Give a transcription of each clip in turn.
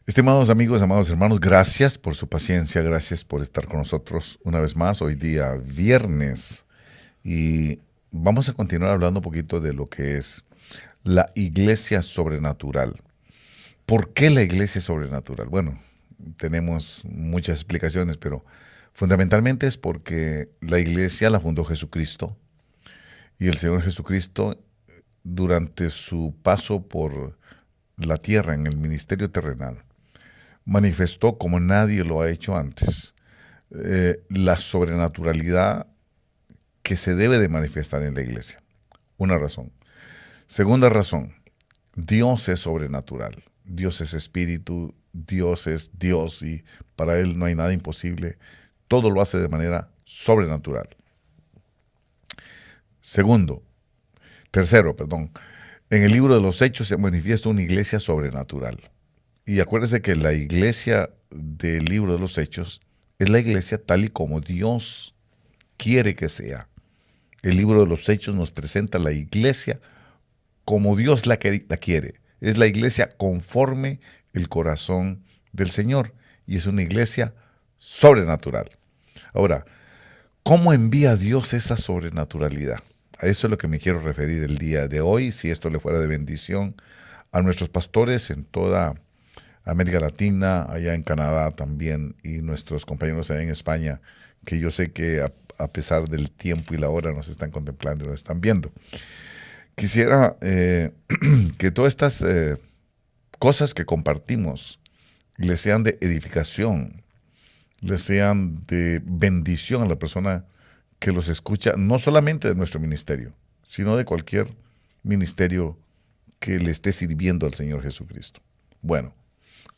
Estimados amigos, amados hermanos, gracias por su paciencia, gracias por estar con nosotros una vez más, hoy día viernes. Y vamos a continuar hablando un poquito de lo que es la iglesia sobrenatural. ¿Por qué la iglesia sobrenatural? Bueno, tenemos muchas explicaciones, pero fundamentalmente es porque la iglesia la fundó Jesucristo y el Señor Jesucristo durante su paso por la tierra en el ministerio terrenal manifestó como nadie lo ha hecho antes la sobrenaturalidad que se debe de manifestar en la iglesia. Una razón. Segunda razón, Dios es sobrenatural. Dios es espíritu, Dios es Dios y para Él no hay nada imposible. Todo lo hace de manera sobrenatural. Tercero, en el libro de los Hechos se manifiesta una iglesia sobrenatural. Y acuérdese que la iglesia del libro de los Hechos es la iglesia tal y como Dios quiere que sea. El libro de los Hechos nos presenta la iglesia como Dios la quiere. Es la iglesia conforme el corazón del Señor. Y es una iglesia sobrenatural. Ahora, ¿cómo envía Dios esa sobrenaturalidad? A eso es lo que me quiero referir el día de hoy, si esto le fuera de bendición a nuestros pastores en toda América Latina, allá en Canadá también, y nuestros compañeros allá en España, que yo sé que a pesar del tiempo y la hora nos están contemplando y nos están viendo. Quisiera que todas estas cosas que compartimos les sean de edificación, les sean de bendición a la persona que los escucha, no solamente de nuestro ministerio, sino de cualquier ministerio que le esté sirviendo al Señor Jesucristo. Bueno,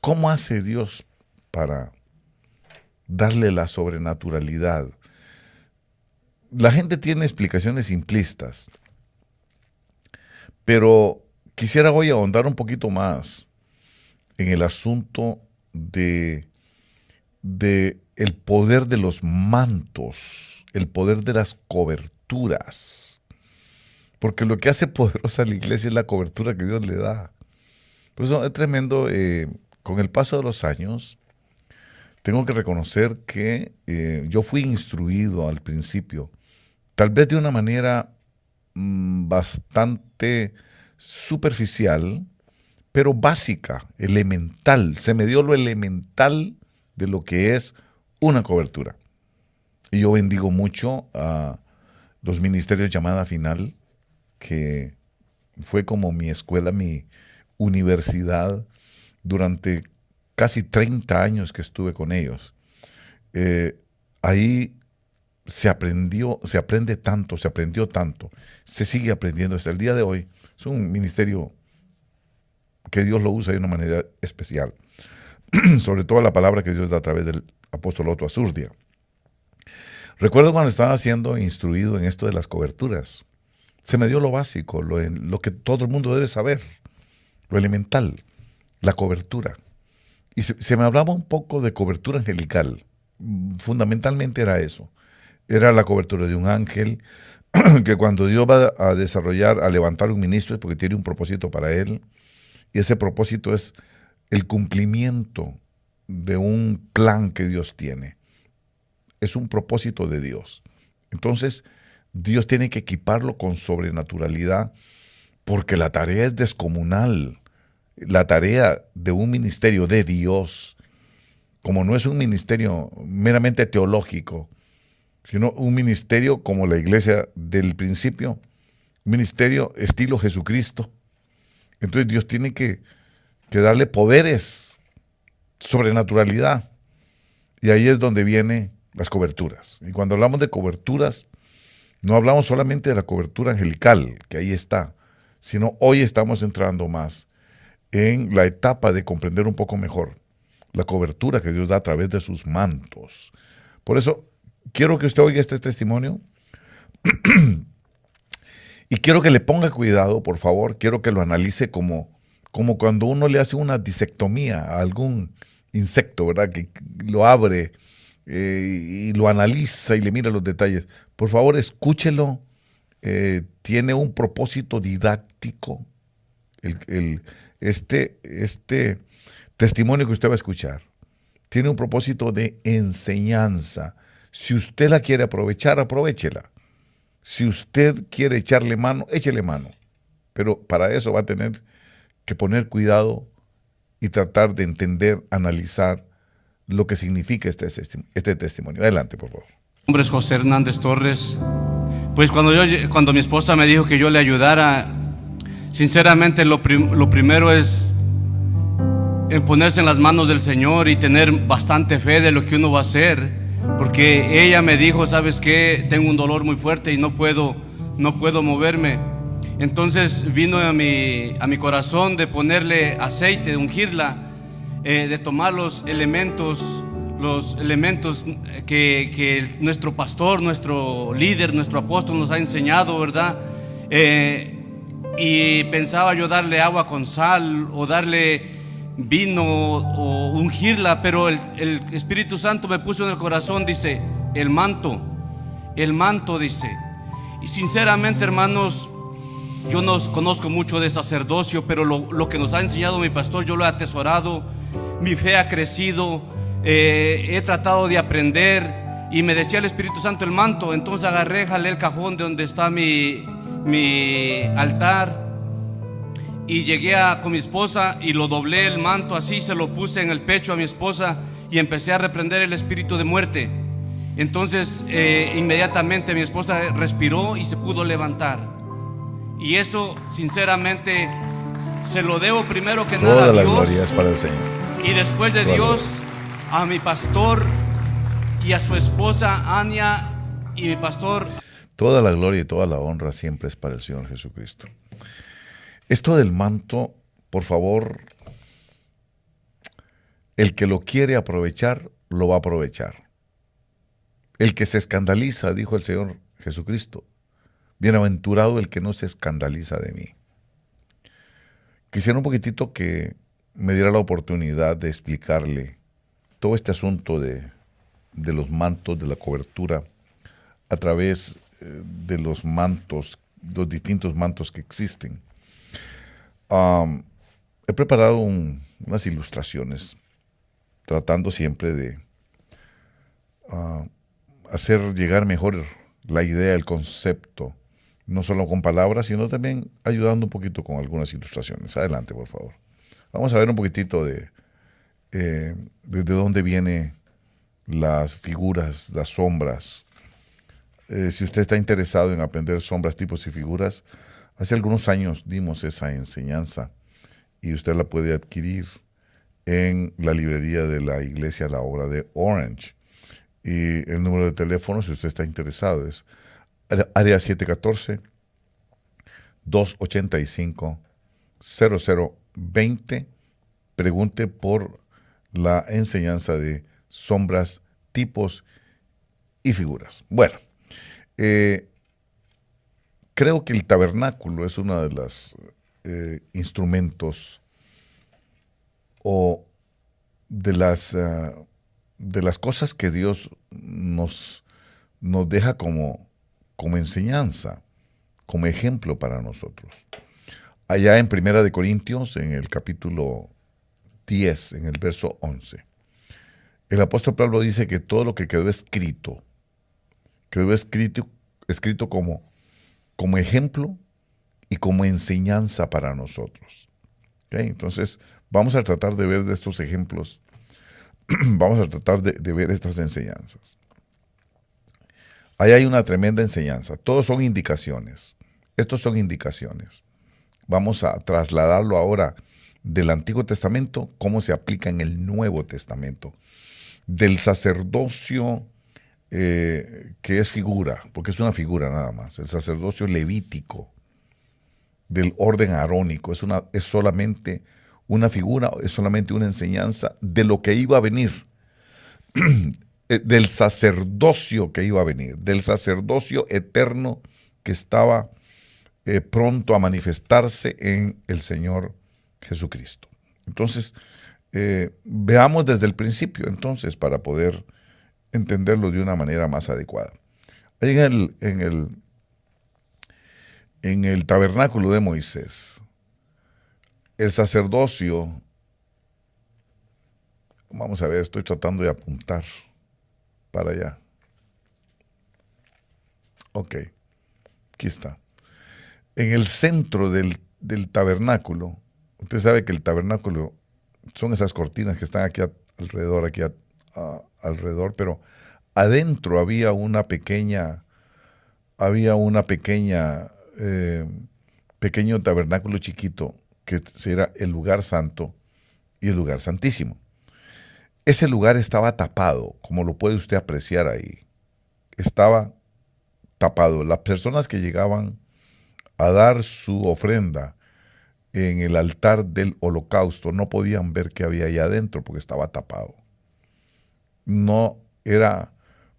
¿cómo hace Dios para darle la sobrenaturalidad? La gente tiene explicaciones simplistas, pero quisiera hoy ahondar un poquito más en el asunto de el poder de los mantos, el poder de las coberturas. Porque lo que hace poderosa a la iglesia es la cobertura que Dios le da. Por eso es tremendo. Con el paso de los años, tengo que reconocer que yo fui instruido al principio, tal vez de una manera bastante superficial, pero básica, elemental. Se me dio lo elemental de lo que es una cobertura. Y yo bendigo mucho a los ministerios Llamada Final, que fue como mi escuela, mi universidad durante casi 30 años que estuve con ellos. Ahí se aprende tanto, se aprendió tanto, se sigue aprendiendo hasta el día de hoy. Es un ministerio que Dios lo usa de una manera especial. Sobre todo la palabra que Dios da a través del apóstol Otto Azurdia. Recuerdo cuando estaba siendo instruido en esto de las coberturas. Se me dio lo básico, lo que todo el mundo debe saber, lo elemental, la cobertura. Y se me hablaba un poco de cobertura angelical. Fundamentalmente era eso. Era la cobertura de un ángel, que cuando Dios va a desarrollar, a levantar un ministro es porque tiene un propósito para él. Y ese propósito es el cumplimiento de un plan que Dios tiene. Es un propósito de Dios. Entonces, Dios tiene que equiparlo con sobrenaturalidad porque la tarea es descomunal. La tarea de un ministerio de Dios, como no es un ministerio meramente teológico, sino un ministerio como la iglesia del principio, un ministerio estilo Jesucristo. Entonces Dios tiene que darle poderes, sobrenaturalidad. Y ahí es donde vienen las coberturas. Y cuando hablamos de coberturas, no hablamos solamente de la cobertura angelical, que ahí está, sino hoy estamos entrando más en la etapa de comprender un poco mejor la cobertura que Dios da a través de sus mantos. Por eso, quiero que usted oiga este testimonio y quiero que le ponga cuidado, por favor. Quiero que lo analice como cuando uno le hace una disectomía a algún insecto, ¿verdad? Que lo abre y lo analiza y le mira los detalles. Por favor, escúchelo. Tiene un propósito didáctico. Este testimonio que usted va a escuchar tiene un propósito de enseñanza. Si usted la quiere aprovechar, aprovéchela. Si usted quiere echarle mano, échele mano. Pero para eso va a tener que poner cuidado y tratar de entender, analizar lo que significa este testimonio. Adelante, por favor. Mi nombre es José Hernández Torres. Pues cuando mi esposa me dijo que yo le ayudara, sinceramente lo primero es en ponerse en las manos del Señor y tener bastante fe de lo que uno va a hacer, porque ella me dijo, ¿sabes qué? Tengo un dolor muy fuerte y no puedo moverme. Entonces vino a mi corazón de ponerle aceite, de ungirla, de tomar los elementos que nuestro pastor, nuestro líder, nuestro apóstol nos ha enseñado, ¿verdad? Y pensaba yo darle agua con sal o darle vino o ungirla, pero el Espíritu Santo me puso en el corazón, dice, el manto, dice. Y sinceramente, hermanos, yo no conozco mucho de sacerdocio, pero lo que nos ha enseñado mi pastor, yo lo he atesorado, mi fe ha crecido, he tratado de aprender, y me decía el Espíritu Santo el manto. Entonces agarré, jalé el cajón de donde está mi altar, y llegué con mi esposa y lo doblé el manto así, se lo puse en el pecho a mi esposa y empecé a reprender el espíritu de muerte. Entonces inmediatamente mi esposa respiró y se pudo levantar. Y eso sinceramente se lo debo primero que nada a Dios. Toda la gloria es para el Señor. Y después de Dios, a mi pastor y a su esposa Ania y mi pastor. Toda la gloria y toda la honra siempre es para el Señor Jesucristo. Esto del manto, por favor, el que lo quiere aprovechar, lo va a aprovechar. El que se escandaliza, dijo el Señor Jesucristo, bienaventurado el que no se escandaliza de mí. Quisiera un poquitito que me diera la oportunidad de explicarle todo este asunto de los mantos, de la cobertura, a través de los mantos, los distintos mantos que existen. He preparado unas ilustraciones tratando siempre de hacer llegar mejor la idea, el concepto, no solo con palabras, sino también ayudando un poquito con algunas ilustraciones. Adelante, por favor. Vamos a ver un poquitito de dónde vienen las figuras, las sombras. Si usted está interesado en aprender sombras, tipos y figuras, hace algunos años dimos esa enseñanza y usted la puede adquirir en la librería de la Iglesia La Obra de Orange. Y el número de teléfono, si usted está interesado, es área 714-285-0020. Pregunte por la enseñanza de sombras, tipos y figuras. Bueno, creo que el tabernáculo es uno de los instrumentos o de las cosas que Dios nos deja como enseñanza, como ejemplo para nosotros. Allá en Primera de Corintios, en el capítulo 10, en el verso 11, el apóstol Pablo dice que todo lo que quedó escrito como ejemplo y como enseñanza para nosotros. ¿Okay? Entonces, vamos a tratar de ver de estos ejemplos, vamos a tratar de ver estas enseñanzas. Ahí hay una tremenda enseñanza. Todos son indicaciones. Estos son indicaciones. Vamos a trasladarlo ahora del Antiguo Testamento, cómo se aplica en el Nuevo Testamento. Del sacerdocio que es figura, porque es una figura nada más, el sacerdocio levítico, del orden arónico, es solamente una figura, es solamente una enseñanza de lo que iba a venir, del sacerdocio que iba a venir, del sacerdocio eterno que estaba pronto a manifestarse en el Señor Jesucristo. Entonces, veamos desde el principio, entonces, para poder entenderlo de una manera más adecuada. Ahí en el tabernáculo de Moisés, el sacerdocio Vamos a ver, estoy tratando de apuntar para allá. Ok, aquí está. En el centro del tabernáculo, usted sabe que el tabernáculo son esas cortinas que están aquí alrededor, alrededor, pero adentro pequeño tabernáculo chiquito que era el lugar santo y el lugar santísimo. Ese lugar estaba tapado, como lo puede usted apreciar ahí. Estaba tapado. Las personas que llegaban a dar su ofrenda en el altar del holocausto no podían ver qué había ahí adentro porque estaba tapado. No era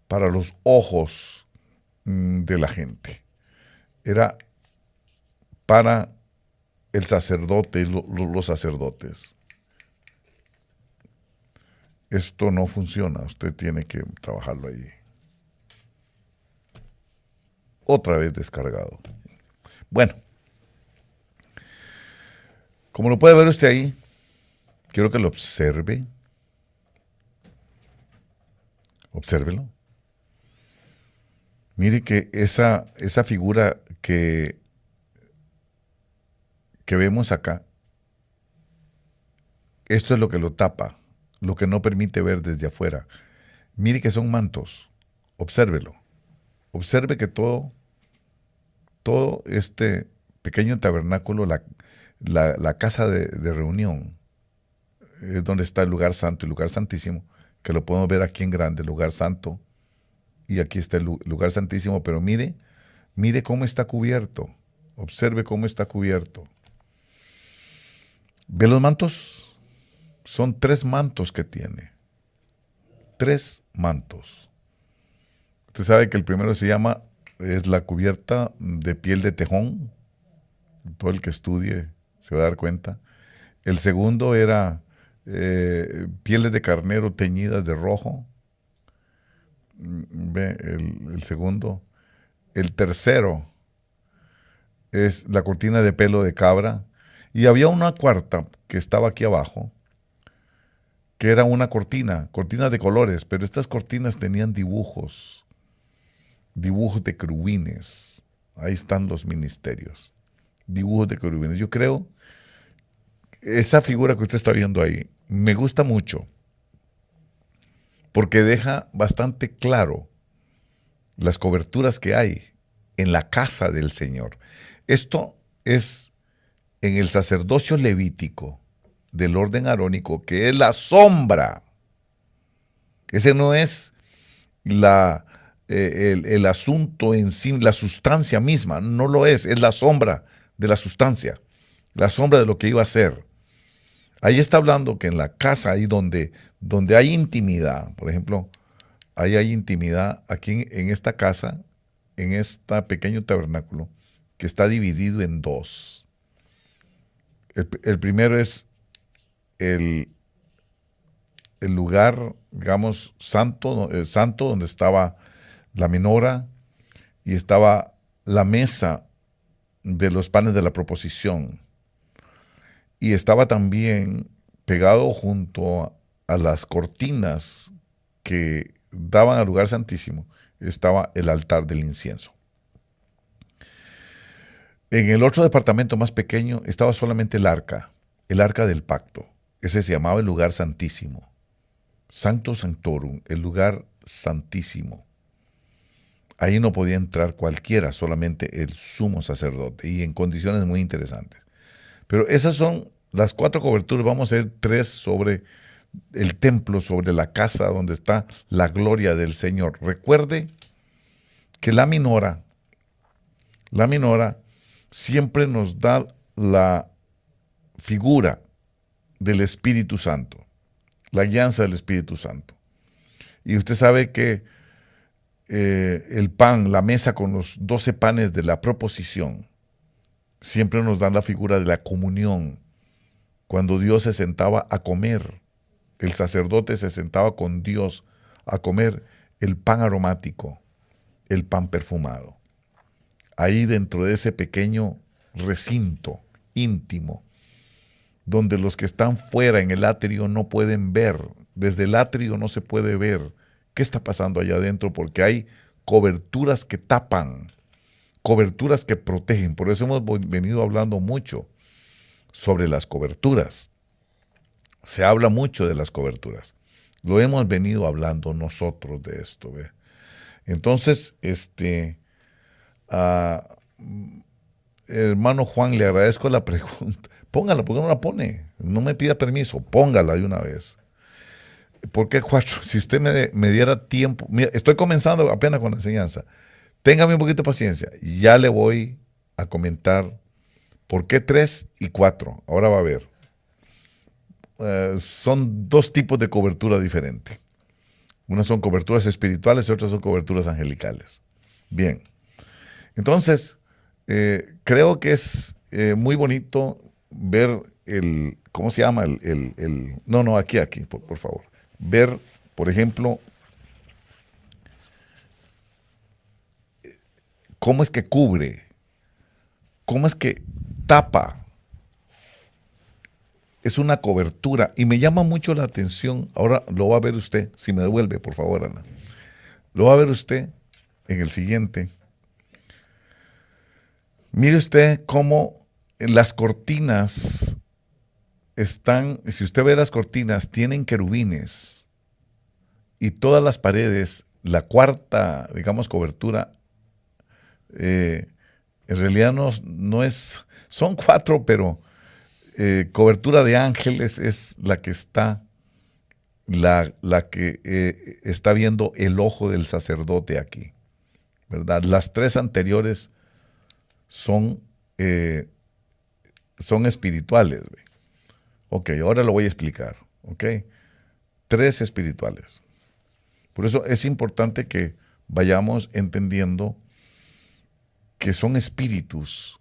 para los ojos de la gente. Era para el sacerdote y los sacerdotes. Esto no funciona, usted tiene que trabajarlo allí. Otra vez descargado. Bueno, como lo puede ver usted ahí, quiero que lo observe. Obsérvelo. Mire que esa figura que vemos acá, esto es lo que lo tapa, lo que no permite ver desde afuera. Mire que son mantos. Obsérvelo. Observe que todo este pequeño tabernáculo, la casa de reunión, es donde está el lugar santo y el lugar santísimo, que lo podemos ver aquí en grande, el lugar santo, y aquí está el lugar santísimo, pero mire cómo está cubierto. Observe cómo está cubierto. ¿Ve los mantos? Son 3 mantos que tiene. 3 mantos. Usted sabe que el primero es la cubierta de piel de tejón. Todo el que estudie se va a dar cuenta. El segundo era pieles de carnero teñidas de rojo. Ve el segundo. El tercero es la cortina de pelo de cabra. Y había una cuarta que estaba aquí abajo, que era una cortina de colores, pero estas cortinas tenían dibujos de querubines. Ahí están los ministerios. Dibujos de querubines. Yo creo, esa figura que usted está viendo ahí, me gusta mucho, porque deja bastante claro las coberturas que hay en la casa del Señor. Esto es en el sacerdocio levítico del orden arónico, que es la sombra. Ese no es el asunto en sí, la sustancia misma, no lo es la sombra de la sustancia, la sombra de lo que iba a ser. Ahí está hablando que en la casa, ahí donde hay intimidad, por ejemplo, ahí hay intimidad, aquí en esta casa, en este pequeño tabernáculo, que está dividido en 2. El primero es el lugar, digamos, santo, donde estaba la menorá y estaba la mesa de los panes de la proposición. Y estaba también pegado junto a las cortinas que daban al lugar santísimo, estaba el altar del incienso. En el otro departamento más pequeño estaba solamente el arca del pacto. Ese se llamaba el lugar santísimo. Sancto Sanctorum, el lugar santísimo. Ahí no podía entrar cualquiera, solamente el sumo sacerdote, y en condiciones muy interesantes. Pero esas son las 4 coberturas. Vamos a hacer 3 sobre el templo, sobre la casa donde está la gloria del Señor. Recuerde que la menorá siempre nos da la figura del Espíritu Santo, la guianza del Espíritu Santo. Y usted sabe que el pan, la mesa con los 12 panes de la proposición, siempre nos dan la figura de la comunión. Cuando Dios se sentaba a comer, el sacerdote se sentaba con Dios a comer el pan aromático, el pan perfumado. Ahí dentro de ese pequeño recinto íntimo, donde los que están fuera en el atrio no pueden ver desde el atrio no se puede ver qué está pasando allá adentro porque hay coberturas que tapan, coberturas que protegen. Por eso hemos venido hablando mucho sobre las coberturas. Se habla mucho de las coberturas. Lo hemos venido hablando nosotros de esto, ¿ve? Entonces, hermano Juan, le agradezco la pregunta. Póngala, ¿por qué no la pone? No me pida permiso, póngala de una vez. ¿Por qué 4? Si usted me diera tiempo. Mira, estoy comenzando apenas con la enseñanza. Téngame un poquito de paciencia. Ya le voy a comentar por qué 3 y 4. Ahora va a ver. Son dos tipos de cobertura diferentes. Unas son coberturas espirituales y otras son coberturas angelicales. Bien. Entonces, creo que es muy bonito ver ¿cómo se llama? No, aquí, por favor. Ver, por ejemplo, cómo es que cubre, cómo es que tapa. Es una cobertura y me llama mucho la atención. Ahora lo va a ver usted, si me devuelve, por favor, Ana. Lo va a ver usted en el siguiente. Mire usted cómo las cortinas están, si usted ve las cortinas, tienen querubines y todas las paredes, la cuarta, digamos, cobertura, en realidad no es, son 4, pero cobertura de ángeles es la que está, la que está viendo el ojo del sacerdote aquí, ¿verdad? Las 3 anteriores son espirituales. ¿Ve? Ok, ahora lo voy a explicar. Ok, 3 espirituales. Por eso es importante que vayamos entendiendo que son espíritus.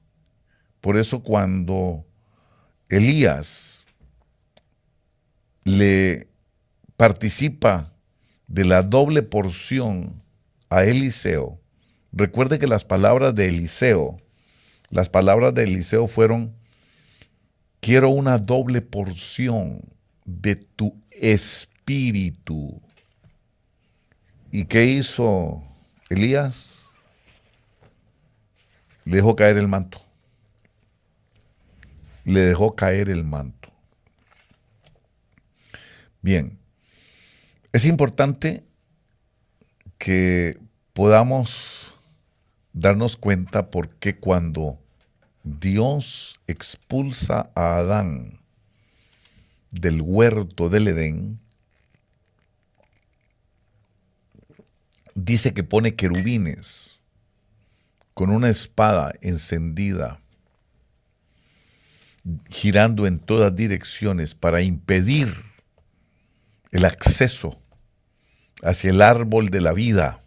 Por eso cuando Elías le participa de la doble porción a Eliseo, recuerde que las palabras de Eliseo fueron: quiero una doble porción de tu espíritu. ¿Y qué hizo Elías? Le dejó caer el manto. Le dejó caer el manto. Bien, es importante que podamos darnos cuenta por qué cuando Dios expulsa a Adán del huerto del Edén, dice que pone querubines con una espada encendida, girando en todas direcciones para impedir el acceso hacia el árbol de la vida.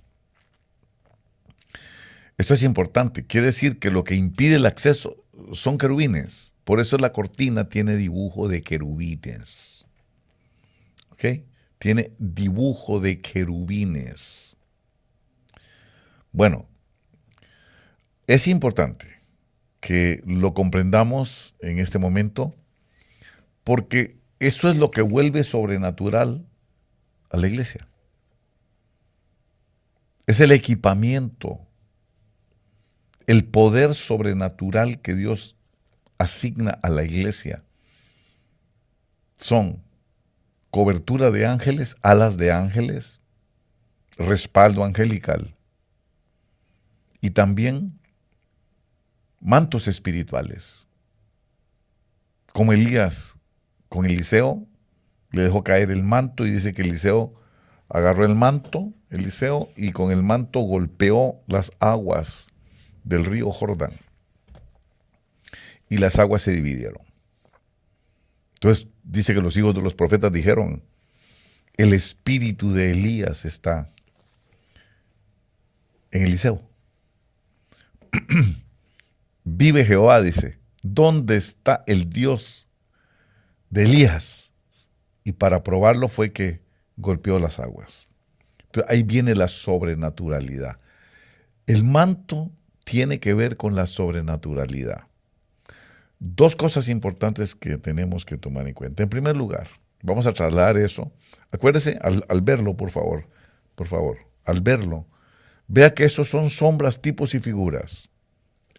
Esto es importante. Quiere decir que lo que impide el acceso son querubines. Por eso la cortina tiene dibujo de querubines. ¿Ok? Tiene dibujo de querubines. Bueno, es importante que lo comprendamos en este momento porque eso es lo que vuelve sobrenatural a la iglesia. Es el equipamiento, el poder sobrenatural que Dios asigna a la iglesia. Son cobertura de ángeles, alas de ángeles, respaldo angelical y también mantos espirituales. Como Elías con Eliseo, le dejó caer el manto y dice que Eliseo agarró el manto, y con el manto golpeó las aguas del río Jordán. Y las aguas se dividieron. Entonces dice que los hijos de los profetas dijeron: el espíritu de Elías está en Eliseo. Vive Jehová, dice, ¿dónde está el Dios de Elías? Y para probarlo fue que golpeó las aguas. Entonces ahí viene la sobrenaturalidad. El manto tiene que ver con la sobrenaturalidad. 2 cosas importantes que tenemos que tomar en cuenta. En primer lugar, Vamos a trasladar eso. Acuérdese, al verlo, por favor, al verlo, vea que esos son sombras, tipos y figuras.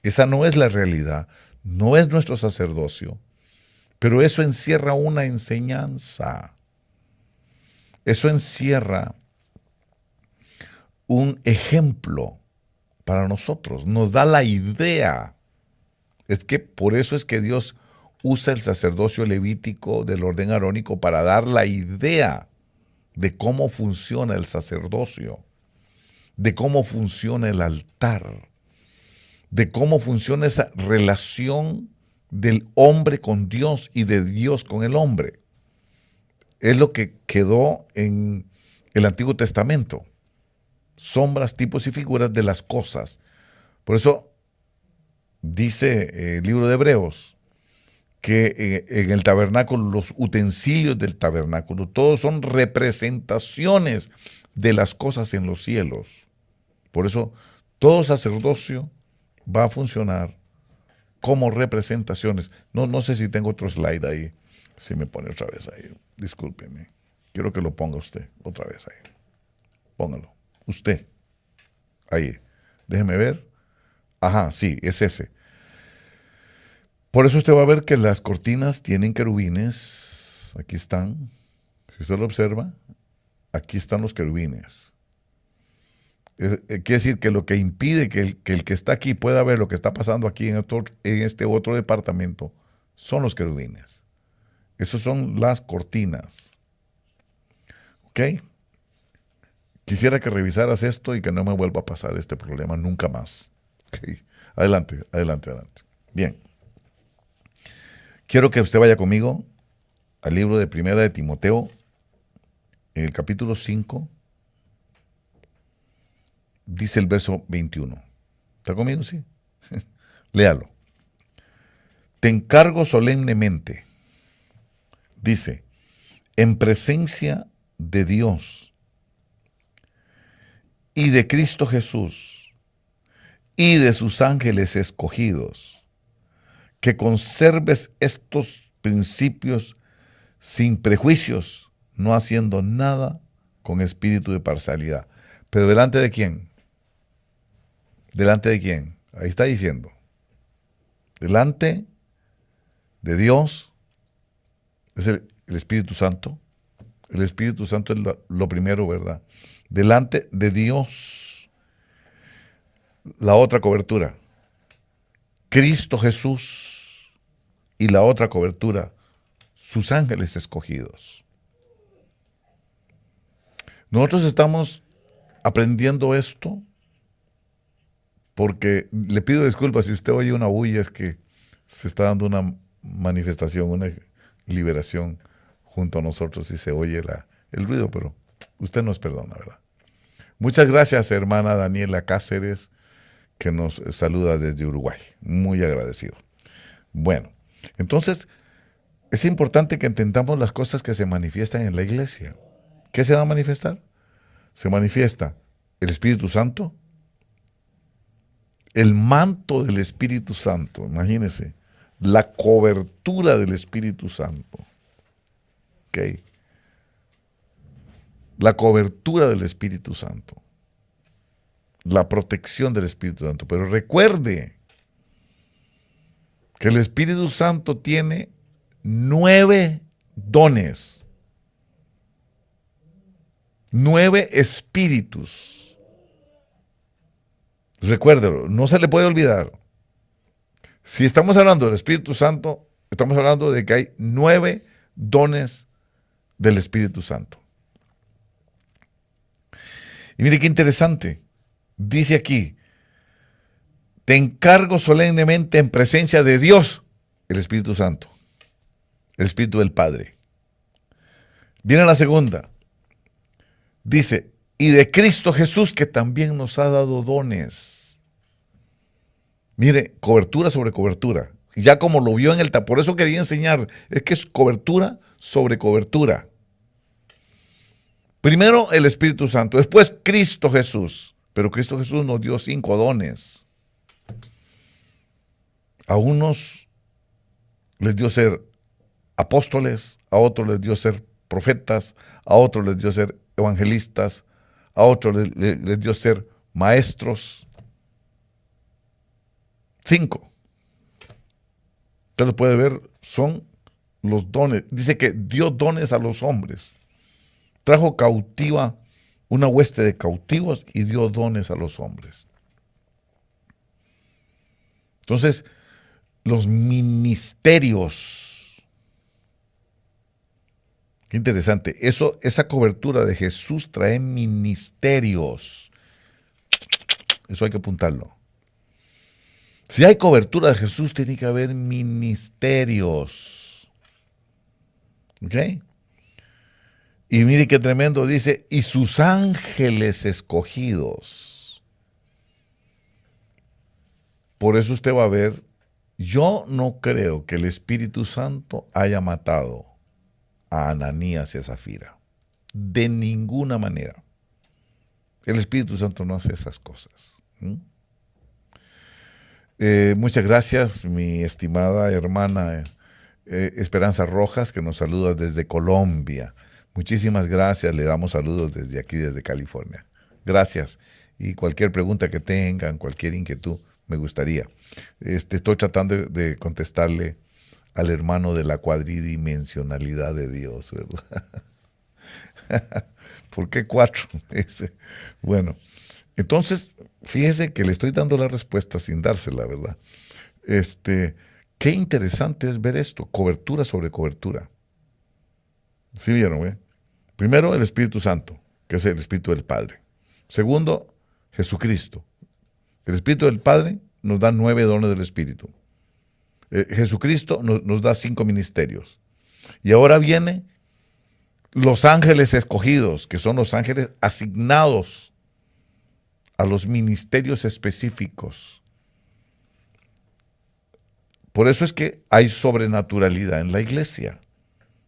Esa no es la realidad, no es nuestro sacerdocio, pero eso encierra una enseñanza. Eso encierra un ejemplo para nosotros, nos da la idea. Es que por eso es que Dios usa el sacerdocio levítico del orden arónico para dar la idea de cómo funciona el sacerdocio, de cómo funciona el altar, de cómo funciona esa relación del hombre con Dios y de Dios con el hombre. Es lo que quedó en el Antiguo Testamento. Sombras, tipos y figuras de las cosas. Por eso dice el libro de Hebreos que en el tabernáculo, los utensilios del tabernáculo, todos son representaciones de las cosas en los cielos. Por eso todo sacerdocio va a funcionar como representaciones. No sé si tengo otro slide ahí. Si me pone otra vez ahí. Discúlpeme. Quiero que lo ponga usted otra vez ahí. Póngalo. Usted. Ahí. Déjeme ver. Ajá, sí, es ese. Por eso usted va a ver que las cortinas tienen querubines. Aquí están. Si usted lo observa, aquí están los querubines. Quiere decir que lo que impide que el que está aquí pueda ver lo que está pasando aquí en este otro departamento son los querubines. Esas son las cortinas. ¿Ok? Quisiera que revisaras esto y que no me vuelva a pasar este problema nunca más. ¿Okay? Adelante. Bien. Quiero que usted vaya conmigo al libro de Primera de Timoteo, en el capítulo 5, dice el verso 21. ¿Está conmigo? Sí. Léalo. Te encargo solemnemente, dice, en presencia de Dios y de Cristo Jesús y de sus ángeles escogidos, que conserves estos principios sin prejuicios, no haciendo nada con espíritu de parcialidad. ¿Pero delante de quién? ¿Delante de quién? Ahí está diciendo. Delante de Dios es el Espíritu Santo. El Espíritu Santo es lo primero, ¿verdad? Delante de Dios, la otra cobertura, Cristo Jesús, y la otra cobertura, sus ángeles escogidos. Nosotros estamos aprendiendo esto porque le pido disculpas si usted oye una bulla, es que se está dando una manifestación, una liberación junto a nosotros y se oye el ruido, pero usted nos perdona, ¿verdad? Muchas gracias, hermana Daniela Cáceres, que nos saluda desde Uruguay. Muy agradecido. Bueno, entonces es importante que entendamos las cosas que se manifiestan en la iglesia. ¿Qué se va a manifestar? Se manifiesta el Espíritu Santo, el manto del Espíritu Santo, imagínense, la cobertura del Espíritu Santo. ¿Ok? La cobertura del Espíritu Santo. La protección del Espíritu Santo. Pero recuerde que el Espíritu Santo tiene 9 dones. 9 espíritus. Recuérdelo, no se le puede olvidar. Si estamos hablando del Espíritu Santo, estamos hablando de que hay 9 dones del Espíritu Santo. Y mire qué interesante. Dice aquí, te encargo solemnemente en presencia de Dios, el Espíritu Santo, el Espíritu del Padre. Viene la segunda. Dice, y de Cristo Jesús, que también nos ha dado dones. Mire, cobertura sobre cobertura. Ya como lo vio en el... Por eso quería enseñar, es que es cobertura sobre cobertura. Primero el Espíritu Santo, después Cristo Jesús. Pero Cristo Jesús nos dio 5 dones. A unos les dio ser apóstoles, a otros les dio ser profetas, a otros les dio ser evangelistas, a otros les dio ser maestros. 5. Usted lo puede ver, son los dones. Dice que dio dones a los hombres. Trajo cautiva una hueste de cautivos y dio dones a los hombres. Entonces, los ministerios. Qué interesante. Esa cobertura de Jesús trae ministerios. Eso hay que apuntarlo. Si hay cobertura de Jesús, tiene que haber ministerios. ¿Ok? Y mire qué tremendo, dice, y sus ángeles escogidos. Por eso usted va a ver, yo no creo que el Espíritu Santo haya matado a Ananías y a Zafira. De ninguna manera. El Espíritu Santo no hace esas cosas. Muchas gracias, mi estimada hermana Esperanza Rojas, que nos saluda desde Colombia. Muchísimas gracias, le damos saludos desde aquí, desde California. Gracias. Y cualquier pregunta que tengan, cualquier inquietud, me gustaría. Estoy tratando de contestarle al hermano de la cuadridimensionalidad de Dios, ¿verdad? ¿Por qué 4? Bueno, entonces, fíjese que le estoy dando la respuesta sin dársela, ¿verdad? Qué interesante es ver esto, cobertura sobre cobertura. ¿Sí vieron, güey? Primero, el Espíritu Santo, que es el Espíritu del Padre. Segundo, Jesucristo. El Espíritu del Padre nos da 9 dones del Espíritu. Jesucristo nos da 5 ministerios. Y ahora viene los ángeles escogidos, que son los ángeles asignados a los ministerios específicos. Por eso es que hay sobrenaturalidad en la iglesia.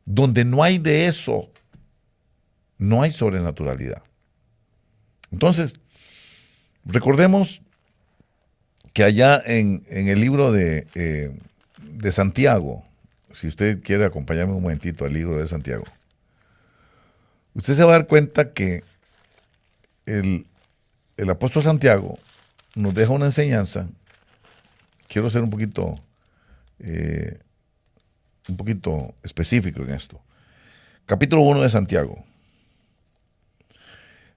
Donde no hay de eso, no hay sobrenaturalidad. Entonces, recordemos que allá en el libro de Santiago, si usted quiere acompañarme un momentito al libro de Santiago, usted se va a dar cuenta que el apóstol Santiago nos deja una enseñanza. Quiero ser un poquito específico en esto. Capítulo 1 de Santiago.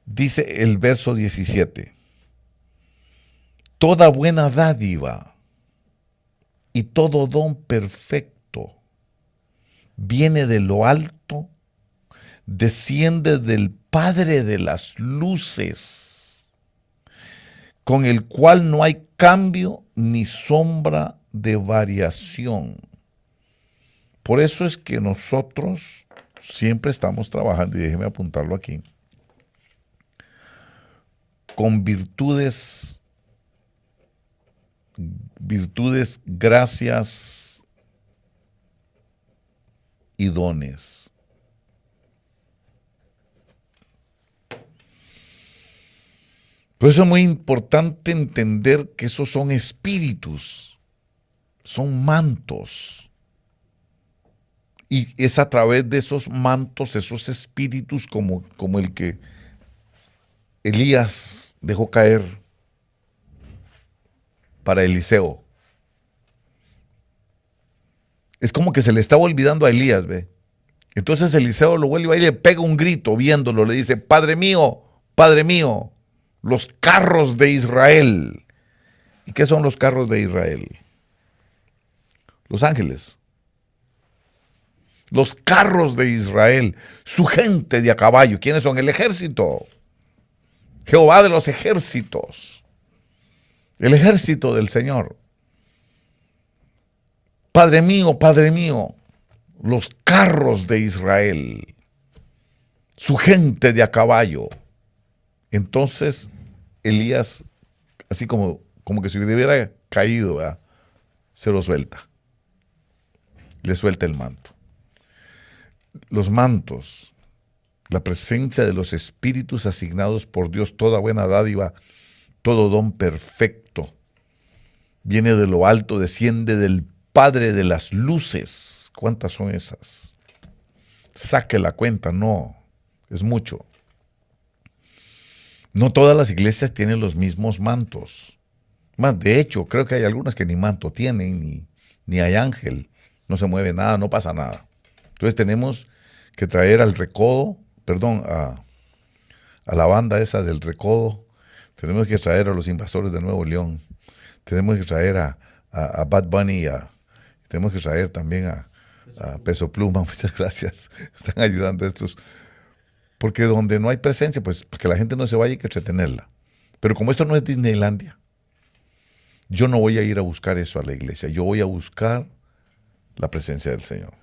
Dice el verso 17. Toda buena dádiva y todo don perfecto viene de lo alto, desciende del Padre de las luces, con el cual no hay cambio ni sombra de variación. Por eso es que nosotros siempre estamos trabajando, y déjeme apuntarlo aquí, con virtudes, gracias y dones. Por eso es muy importante entender que esos son espíritus, son mantos. Y es a través de esos mantos, esos espíritus, como el que Elías dejó caer para Eliseo. Es como que se le estaba olvidando a Elías, ¿ve? Entonces Eliseo lo vuelve y le pega un grito viéndolo, le dice, Padre mío, los carros de Israel. ¿Y qué son los carros de Israel? Los ángeles. Los carros de Israel, su gente de a caballo. ¿Quiénes son? El ejército. Jehová de los ejércitos. El ejército del Señor. Padre mío, los carros de Israel. Su gente de a caballo. Entonces, Elías, así como que si hubiera caído, ¿verdad?, se lo suelta. Le suelta el manto. Los mantos, la presencia de los espíritus asignados por Dios, toda buena dádiva, todo don perfecto, viene de lo alto, desciende del Padre de las luces. ¿Cuántas son esas? saque la cuenta, no, es mucho. No todas las iglesias tienen los mismos mantos. Más, de hecho, creo que hay algunas que ni manto tienen, ni hay ángel, no se mueve nada, no pasa nada. Entonces tenemos que traer al recodo, perdón, a la banda esa del recodo, tenemos que traer a los invasores de Nuevo León, tenemos que traer a Bad Bunny, tenemos que traer también a Peso Pluma, muchas gracias, están ayudando a estos, porque donde no hay presencia, pues para que la gente no se vaya hay que entretenerla. Pero como esto no es Disneylandia, yo no voy a ir a buscar eso a la iglesia, yo voy a buscar la presencia del Señor.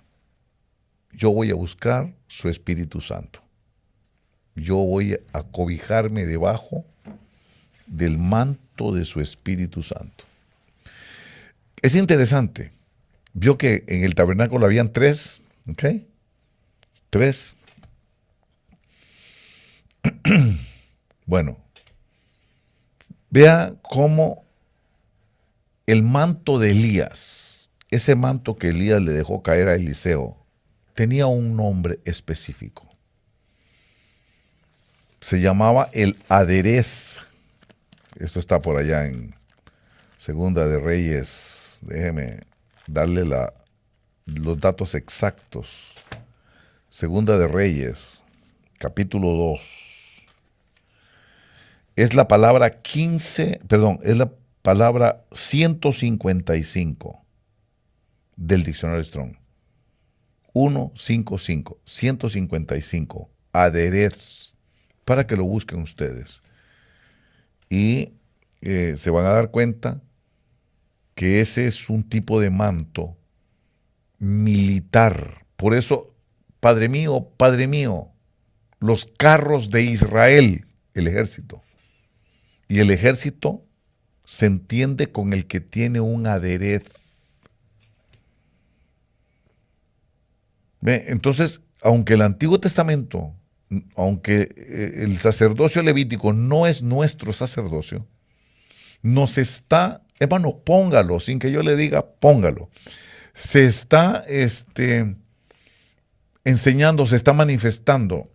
Yo voy a buscar su Espíritu Santo. Yo voy a cobijarme debajo del manto de su Espíritu Santo. Es interesante. Vio que en el tabernáculo habían 3, ¿ok? 3. Bueno, vea cómo el manto de Elías, ese manto que Elías le dejó caer a Eliseo, tenía un nombre específico. Se llamaba el aderez. Esto está por allá en Segunda de Reyes. Déjeme darle los datos exactos. Segunda de Reyes, capítulo 2. Es la palabra es la palabra 155 del diccionario Strong. 155, aderez, para que lo busquen ustedes. Y se van a dar cuenta que ese es un tipo de manto militar. Por eso, Padre mío, los carros de Israel, el ejército. Y el ejército se entiende con el que tiene un aderez. Entonces, aunque el Antiguo Testamento, aunque el sacerdocio levítico no es nuestro sacerdocio, nos está, hermano, póngalo, sin que yo le diga, póngalo. Se está enseñando, se está manifestando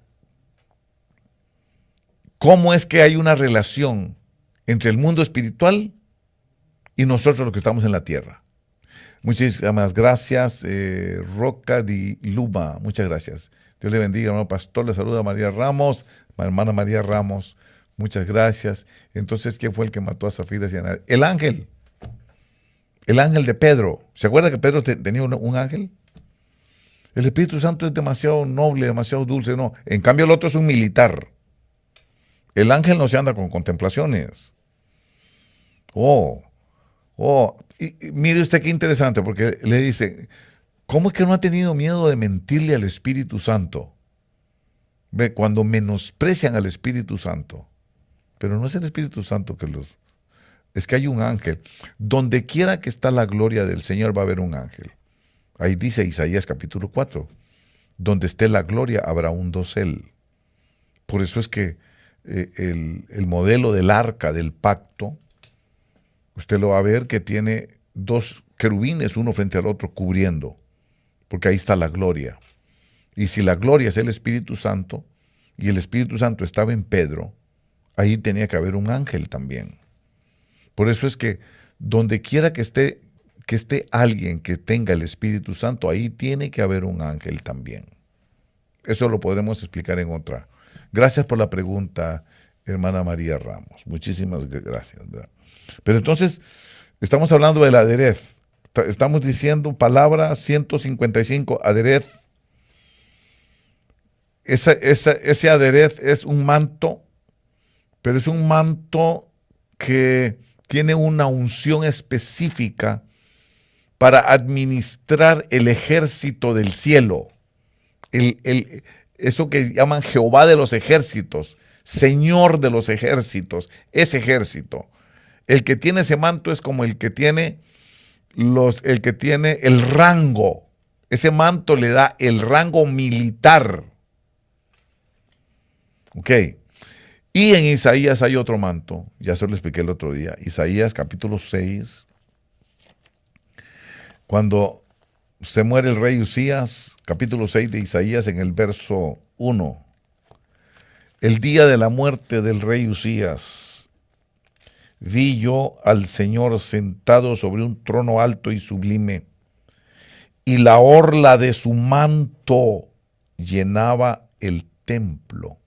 cómo es que hay una relación entre el mundo espiritual y nosotros los que estamos en la tierra. Muchísimas gracias, Roca di Luma, muchas gracias. Dios le bendiga, hermano pastor, le saluda María Ramos, hermana María Ramos, muchas gracias. Entonces, ¿quién fue el que mató a Zafira? El ángel de Pedro. ¿Se acuerda que Pedro tenía un ángel? El Espíritu Santo es demasiado noble, demasiado dulce, no. En cambio el otro es un militar. El ángel no se anda con contemplaciones. Y mire usted qué interesante, porque le dice, ¿cómo es que no ha tenido miedo de mentirle al Espíritu Santo? Ve, cuando menosprecian al Espíritu Santo, pero no es el Espíritu Santo es que hay un ángel. Donde quiera que está la gloria del Señor va a haber un ángel. Ahí dice Isaías capítulo 4, donde esté la gloria habrá un dosel. Por eso es que el modelo del arca del pacto, usted lo va a ver que tiene 2 querubines, uno frente al otro, cubriendo, porque ahí está la gloria. Y si la gloria es el Espíritu Santo, y el Espíritu Santo estaba en Pedro, ahí tenía que haber un ángel también. Por eso es que donde quiera que esté alguien que tenga el Espíritu Santo, ahí tiene que haber un ángel también. Eso lo podremos explicar en otra. Gracias por la pregunta, hermana María Ramos. Muchísimas gracias, ¿verdad? Pero entonces, estamos hablando del aderez. Estamos diciendo palabra 155, aderez. Ese aderez es un manto, pero es un manto que tiene una unción específica para administrar el ejército del cielo. Eso que llaman Jehová de los ejércitos, Señor de los ejércitos, ese ejército. El que tiene ese manto es como el que tiene el rango. Ese manto le da el rango militar. Ok. Y en Isaías hay otro manto, ya se lo expliqué el otro día. Isaías capítulo 6, cuando se muere el rey Usías, capítulo 6 de Isaías, en el verso 1. El día de la muerte del rey Usías, vi yo al Señor sentado sobre un trono alto y sublime, y la orla de su manto llenaba el templo.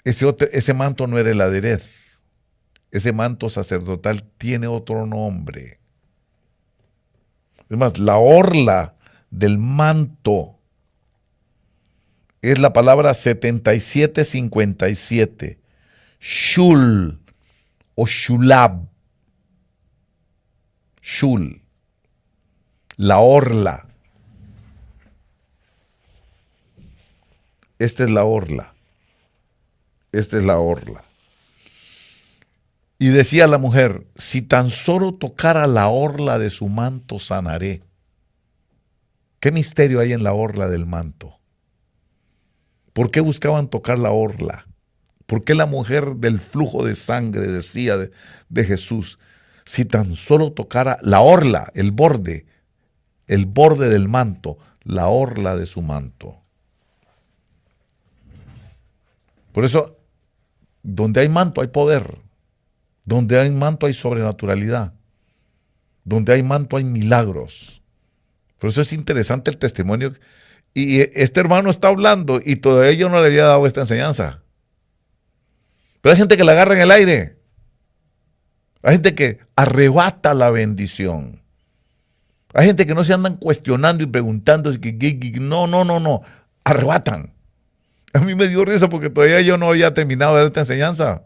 Ese manto no era el aderez. Ese manto sacerdotal tiene otro nombre. Es más, la orla del manto es la palabra 7757. Shul o shulab. Shul. La orla. Esta es la orla. Esta es la orla. Y decía la mujer, si tan solo tocara la orla de su manto, sanaré. ¿Qué misterio hay en la orla del manto? ¿Por qué buscaban tocar la orla? ¿Por qué la mujer del flujo de sangre decía de Jesús, si tan solo tocara la orla, el borde del manto, la orla de su manto? Por eso, donde hay manto hay poder. Donde hay manto hay sobrenaturalidad. Donde hay manto hay milagros. Por eso es interesante el testimonio. Y este hermano está hablando y todavía yo no le había dado esta enseñanza. Pero hay gente que la agarra en el aire. Hay gente que arrebata la bendición. Hay gente que no se andan cuestionando y preguntando. No. Arrebatan. A mí me dio risa porque todavía yo no había terminado de dar esta enseñanza.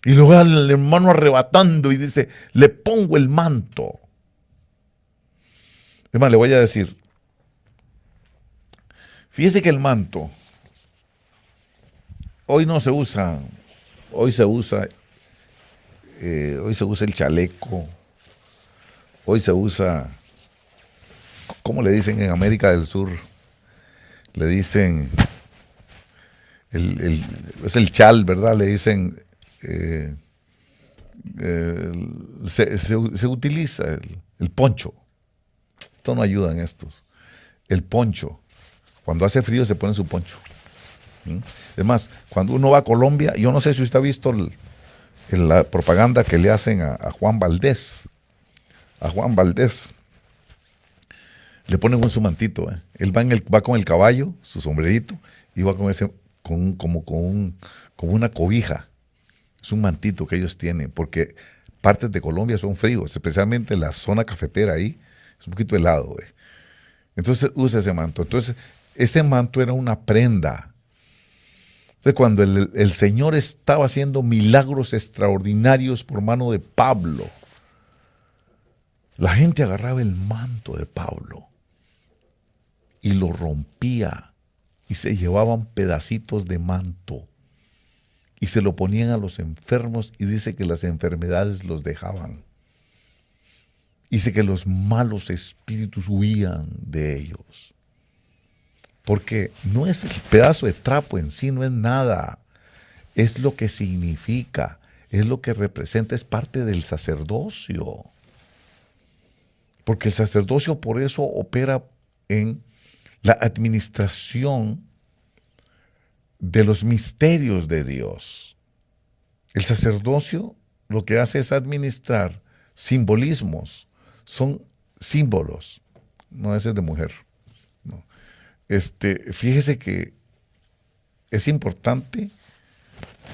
Y luego al hermano arrebatando y dice, le pongo el manto. Es más, le voy a decir, fíjese que el manto hoy no se usa, hoy se usa el chaleco, hoy se usa, ¿cómo le dicen en América del Sur? Le dicen, es el chal, ¿verdad? Le dicen, se utiliza el poncho. Esto no ayuda en estos. El poncho. Cuando hace frío se pone su poncho. Es más, cuando uno va a Colombia, yo no sé si usted ha visto la propaganda que le hacen a Juan Valdés. A Juan Valdés le ponen su mantito. Él va con el caballo, su sombrerito, y va con una cobija. Es un mantito que ellos tienen, porque partes de Colombia son fríos, especialmente la zona cafetera ahí, es un poquito helado. Entonces usa ese manto. Entonces, ese manto era una prenda. Entonces, cuando el Señor estaba haciendo milagros extraordinarios por mano de Pablo, la gente agarraba el manto de Pablo y lo rompía y se llevaban pedacitos de manto y se lo ponían a los enfermos y dice que las enfermedades los dejaban. Dice que los malos espíritus huían de ellos. Porque no es el pedazo de trapo en sí, no es nada. Es lo que significa, es lo que representa, es parte del sacerdocio. Porque el sacerdocio por eso opera en la administración de los misterios de Dios. El sacerdocio lo que hace es administrar simbolismos, son símbolos, no ese es de mujer. No. Fíjese que es importante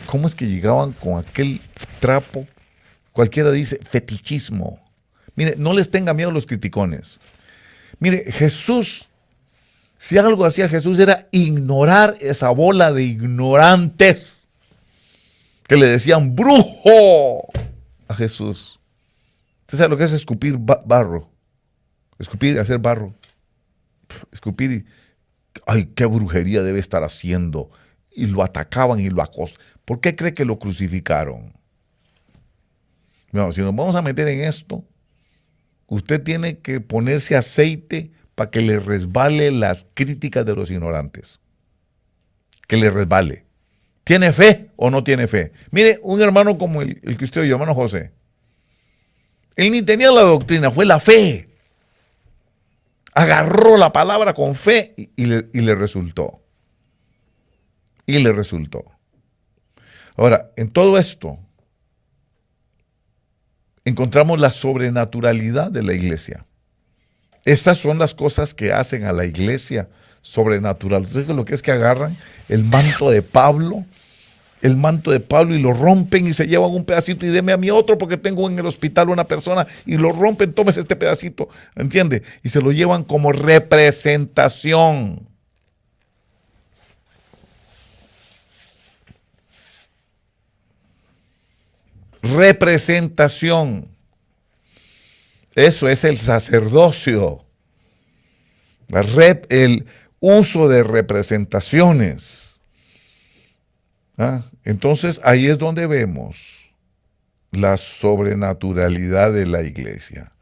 cómo es que llegaban con aquel trapo, cualquiera dice fetichismo. Mire, no les tenga miedo a los criticones. Mire, Jesús, si algo hacía Jesús era ignorar esa bola de ignorantes que le decían brujo a Jesús. ¿Usted sabe lo que es escupir barro? Escupir, hacer barro. Escupir y, ay, qué brujería debe estar haciendo. Y lo atacaban y lo acosaban. ¿Por qué cree que lo crucificaron? No, si nos vamos a meter en esto, usted tiene que ponerse aceite para que le resbale las críticas de los ignorantes. Que le resbale. ¿Tiene fe o no tiene fe? Mire, un hermano como el que usted oyó, hermano José. Él ni tenía la doctrina, fue la fe. Agarró la palabra con fe y le resultó. Y le resultó. Ahora, en todo esto, encontramos la sobrenaturalidad de la iglesia. Estas son las cosas que hacen a la iglesia sobrenatural. ¿Ustedes saben lo que es que agarran el manto de Pablo? El manto de Pablo y lo rompen y se llevan un pedacito y deme a mí otro porque tengo en el hospital una persona y lo rompen, tómese este pedacito, ¿entiende? Y se lo llevan como representación. Representación. Eso es el sacerdocio. El uso de representaciones. Entonces ahí es donde vemos la sobrenaturalidad de la iglesia.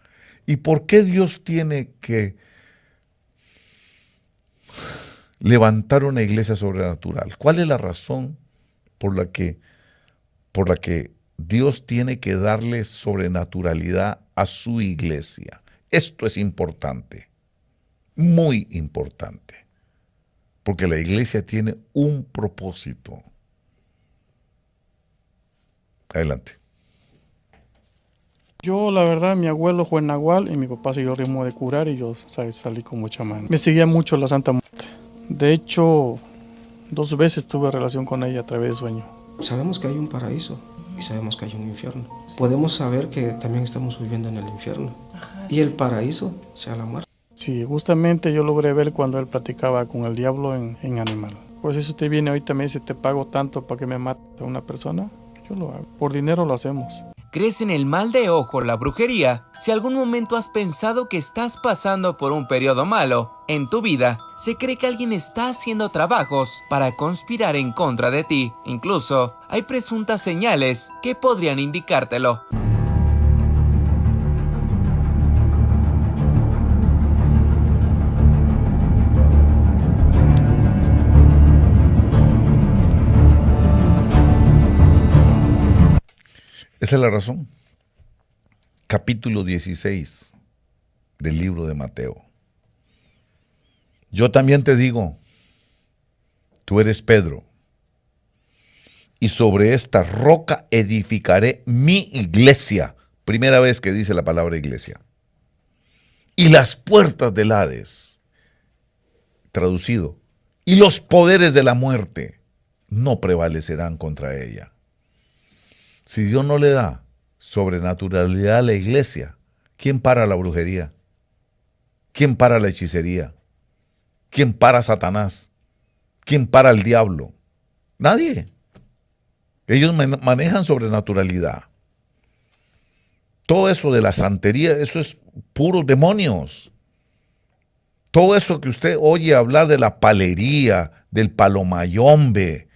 ¿Y por qué Dios tiene que levantar una iglesia sobrenatural? ¿Cuál es la razón por la que Dios tiene que darle sobrenaturalidad a su iglesia? Esto es importante, muy importante, porque la iglesia tiene un propósito. Adelante. Yo, la verdad, mi abuelo fue nahual y mi papá siguió el ritmo de curar y yo salí como chamán. Me seguía mucho la Santa Muerte. De hecho, 2 veces tuve relación con ella a través de sueño. Sabemos que hay un paraíso y sabemos que hay un infierno. Podemos saber que también estamos viviendo en el infierno. Y el paraíso sea la muerte. Sí, justamente yo logré ver cuando él platicaba con el diablo en animal. Pues si usted viene ahorita y me dice, te pago tanto para que me mate a una persona, yo lo hago. Por dinero lo hacemos. ¿Crees en el mal de ojo, la brujería? Si algún momento has pensado que estás pasando por un periodo malo en tu vida, se cree que alguien está haciendo trabajos para conspirar en contra de ti. Incluso hay presuntas señales que podrían indicártelo. Esa es la razón. Capítulo 16 del libro de Mateo. Yo también te digo, tú eres Pedro, y sobre esta roca edificaré mi iglesia. Primera vez que dice la palabra iglesia. Y las puertas del Hades, traducido, y los poderes de la muerte no prevalecerán contra ella. Si Dios no le da sobrenaturalidad a la iglesia, ¿quién para la brujería? ¿Quién para la hechicería? ¿Quién para Satanás? ¿Quién para el diablo? Nadie. Ellos manejan sobrenaturalidad. Todo eso de la santería, eso es puros demonios. Todo eso que usted oye hablar de la palería, del palomayombe,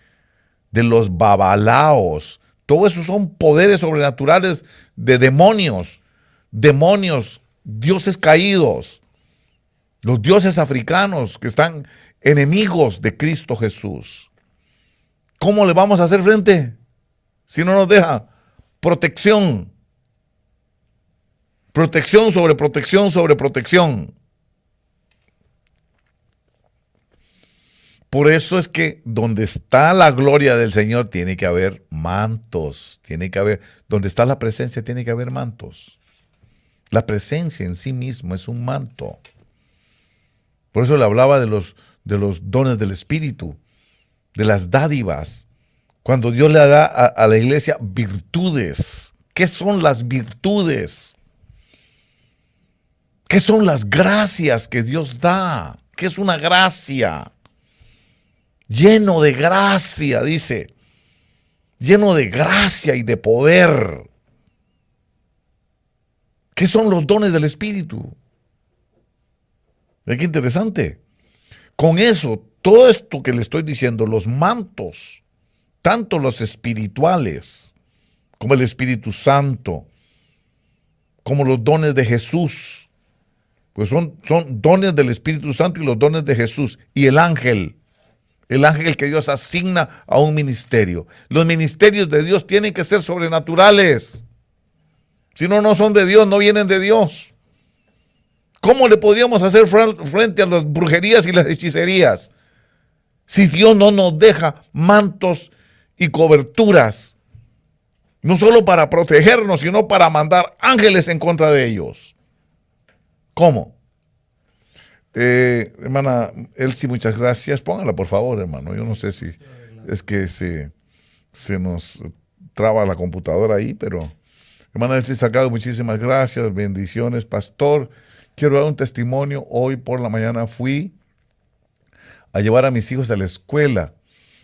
de los babalaos, todo eso son poderes sobrenaturales de demonios, dioses caídos, los dioses africanos que están enemigos de Cristo Jesús. ¿Cómo le vamos a hacer frente si no nos deja? Protección. Protección sobre protección sobre protección. Por eso es que donde está la gloria del Señor tiene que haber mantos, donde está la presencia tiene que haber mantos. La presencia en sí mismo es un manto. Por eso le hablaba de los dones del Espíritu, de las dádivas. Cuando Dios le da a la iglesia virtudes. ¿Qué son las virtudes? ¿Qué son las gracias que Dios da? ¿Qué es una gracia? Lleno de gracia, dice. Lleno de gracia y de poder. ¿Qué son los dones del Espíritu? Qué interesante. Con eso, todo esto que le estoy diciendo, los mantos, tanto los espirituales, como el Espíritu Santo, como los dones de Jesús, pues son dones del Espíritu Santo y los dones de Jesús. Y el ángel que Dios asigna a un ministerio. Los ministerios de Dios tienen que ser sobrenaturales. Si no, no son de Dios, no vienen de Dios. ¿Cómo le podríamos hacer frente a las brujerías y las hechicerías si Dios no nos deja mantos y coberturas? No solo para protegernos, sino para mandar ángeles en contra de ellos. ¿Cómo? Hermana Elsie, muchas gracias. Póngala, por favor, hermano. Yo no sé si es que se nos traba la computadora ahí, pero hermana Elsie Salgado, muchísimas gracias. Bendiciones, pastor. Quiero dar un testimonio. Hoy por la mañana fui a llevar a mis hijos a la escuela.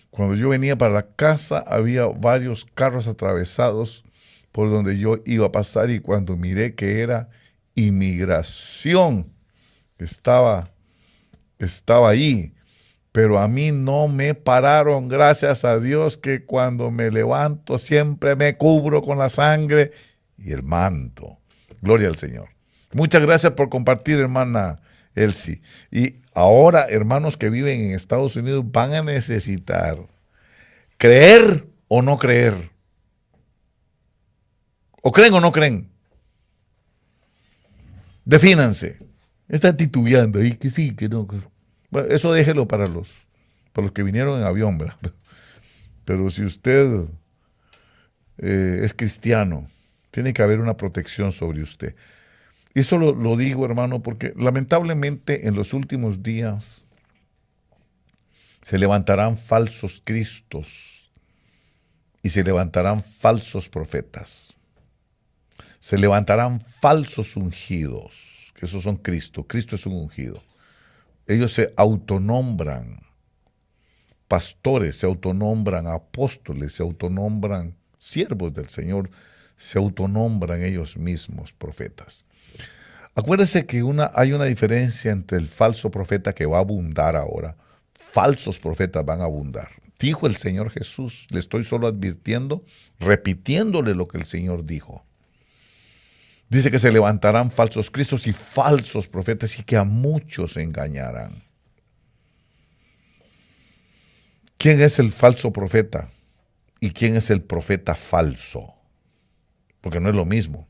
Cuando yo venía para la casa, había varios carros atravesados por donde yo iba a pasar, y cuando miré que era inmigración, estaba ahí, pero a mí no me pararon, gracias a Dios, que cuando me levanto siempre me cubro con la sangre y el manto. Gloria al Señor. Muchas gracias por compartir, hermana Elsie. Y ahora, hermanos que viven en Estados Unidos, van a necesitar creer o no creer. ¿O creen o no creen? Defínanse. Está titubeando ahí, que sí, que no. Bueno, eso déjelo para los que vinieron en avión, ¿verdad? Pero si usted es cristiano, tiene que haber una protección sobre usted. Y eso lo digo, hermano, porque lamentablemente en los últimos días se levantarán falsos cristos y se levantarán falsos profetas. Se levantarán falsos ungidos, que esos son Cristo. Cristo es un ungido. Ellos se autonombran pastores, se autonombran apóstoles, se autonombran siervos del Señor, se autonombran ellos mismos profetas. Acuérdese que hay una diferencia entre el falso profeta que va a abundar ahora. Falsos profetas van a abundar. Dijo el Señor Jesús, le estoy solo advirtiendo, repitiéndole lo que el Señor dijo. Dice que se levantarán falsos cristos y falsos profetas y que a muchos engañarán. ¿Quién es el falso profeta y quién es el profeta falso? Porque no es lo mismo.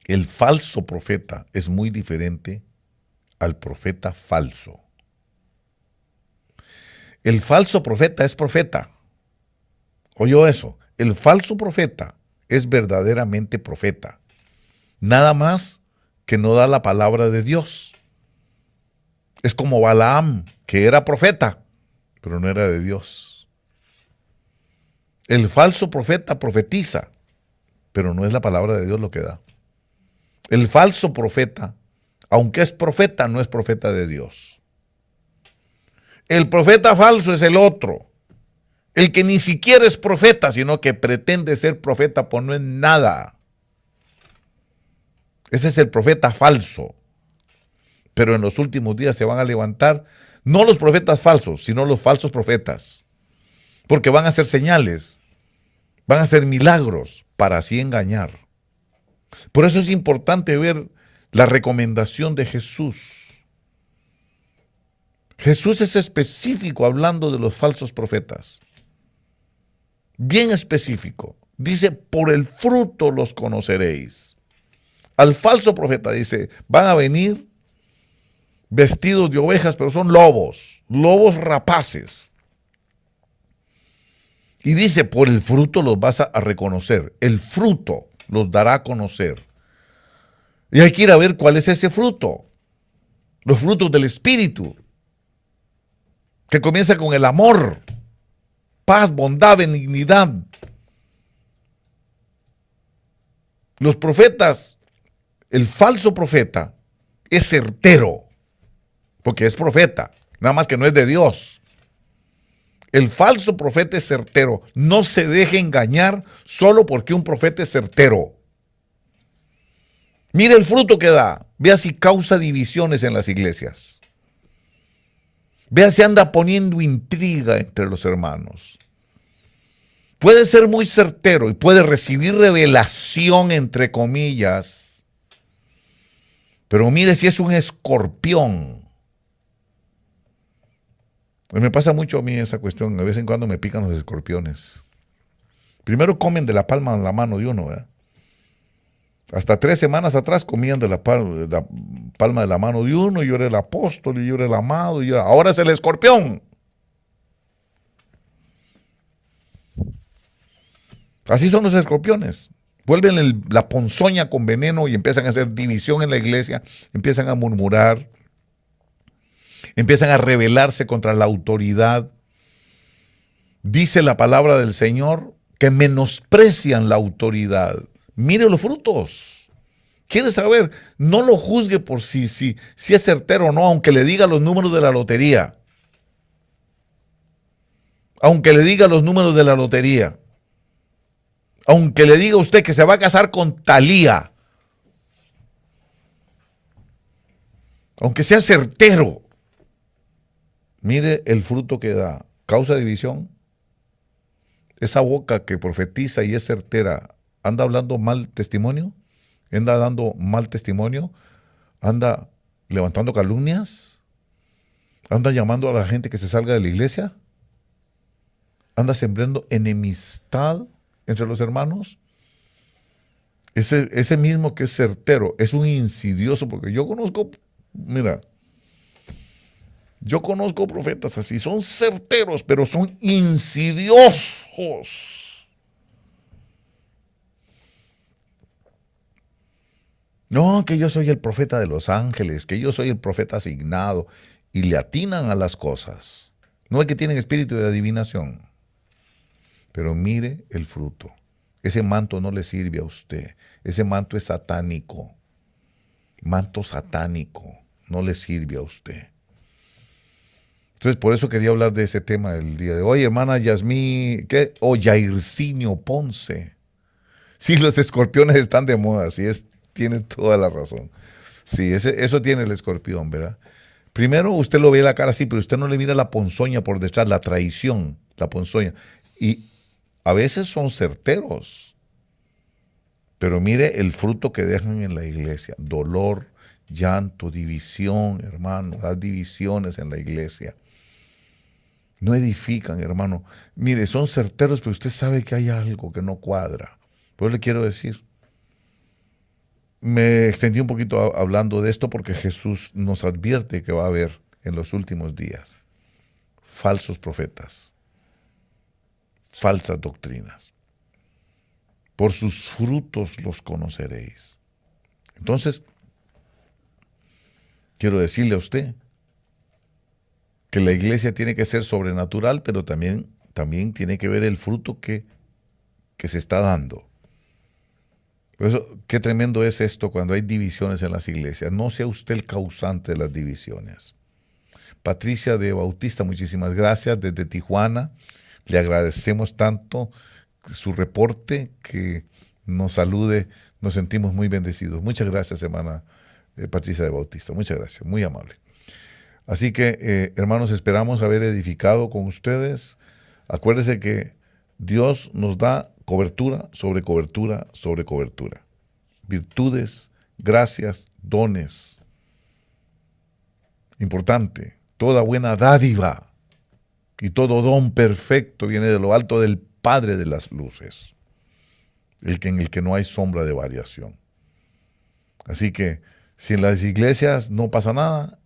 El falso profeta es muy diferente al profeta falso. El falso profeta es profeta. ¿Oyó eso? El falso profeta es verdaderamente profeta. Nada más que no da la palabra de Dios. Es como Balaam, que era profeta, pero no era de Dios. El falso profeta profetiza, pero no es la palabra de Dios lo que da. El falso profeta, aunque es profeta, no es profeta de Dios. El profeta falso es el otro, el que ni siquiera es profeta, sino que pretende ser profeta, pues no es nada. Ese es el profeta falso. Pero en los últimos días se van a levantar no los profetas falsos, sino los falsos profetas. Porque van a hacer señales, van a hacer milagros para así engañar. Por eso es importante ver la recomendación de Jesús. Jesús es específico hablando de los falsos profetas. Bien específico. Dice, por el fruto los conoceréis. Al falso profeta dice, van a venir vestidos de ovejas, pero son lobos rapaces. Y dice, por el fruto los vas a reconocer. El fruto los dará a conocer. Y hay que ir a ver cuál es ese fruto. Los frutos del Espíritu. Que comienza con el amor, paz, bondad, benignidad. Los profetas, el falso profeta, es certero, porque es profeta, nada más que no es de Dios. El falso profeta es certero. No se deje engañar solo porque un profeta es certero. Mire el fruto que da. Vea si causa divisiones en las iglesias. Vea si anda poniendo intriga entre los hermanos. Puede ser muy certero y puede recibir revelación, entre comillas. Pero mire si es un escorpión. Me pasa mucho a mí esa cuestión. De vez en cuando me pican los escorpiones. Primero comen de la palma de la mano de uno, ¿verdad? Hasta 3 semanas atrás comían de la palma de la mano de uno, y yo era el apóstol, y yo era el amado, ahora es el escorpión. Así son los escorpiones. Vuelven la ponzoña con veneno y empiezan a hacer división en la iglesia, empiezan a murmurar, empiezan a rebelarse contra la autoridad. Dice la palabra del Señor que menosprecian la autoridad. Mire los frutos. ¿Quiere saber? No lo juzgue por si es certero o no, aunque le diga los números de la lotería. Aunque le diga los números de la lotería. Aunque le diga a usted que se va a casar con Talía. Aunque sea certero. Mire el fruto que da. Causa división. Esa boca que profetiza y es certera, ¿anda hablando mal testimonio? ¿Anda dando mal testimonio? ¿Anda levantando calumnias? ¿Anda llamando a la gente que se salga de la iglesia? ¿Anda sembrando enemistad entre los hermanos? Ese mismo que es certero es un insidioso, porque yo conozco profetas así, son certeros, pero son insidiosos. No, que yo soy el profeta de los ángeles, que yo soy el profeta asignado, y le atinan a las cosas. No es que tienen espíritu de adivinación, pero mire el fruto. Ese manto no le sirve a usted, ese manto es satánico, manto satánico, no le sirve a usted. Entonces, por eso quería hablar de ese tema el día de hoy, hermana Yasmí, o Jairzinho Ponce. Sí, los escorpiones están de moda, tiene toda la razón. Sí, eso tiene el escorpión, ¿verdad? Primero usted lo ve la cara así, pero usted no le mira la ponzoña por detrás, la traición, la ponzoña. Y a veces son certeros, pero mire el fruto que dejan en la iglesia: dolor, llanto, división, hermano, las divisiones en la iglesia. No edifican, hermano. Mire, son certeros, pero usted sabe que hay algo que no cuadra. Pues le quiero decir, me extendí un poquito hablando de esto porque Jesús nos advierte que va a haber en los últimos días falsos profetas, falsas doctrinas. Por sus frutos los conoceréis. Entonces, quiero decirle a usted que la iglesia tiene que ser sobrenatural, pero también tiene que ver el fruto que se está dando. Por eso, qué tremendo es esto cuando hay divisiones en las iglesias. No sea usted el causante de las divisiones. Patricia de Bautista, muchísimas gracias desde Tijuana. Le agradecemos tanto su reporte, que nos salude, nos sentimos muy bendecidos. Muchas gracias, hermana Patricia de Bautista, muchas gracias, muy amable. Así que, hermanos, esperamos haber edificado con ustedes. Acuérdense que Dios nos da cobertura sobre cobertura sobre cobertura. Virtudes, gracias, dones. Importante, toda buena dádiva y todo don perfecto viene de lo alto del Padre de las luces, en el que no hay sombra de variación. Así que, si en las iglesias no pasa nada,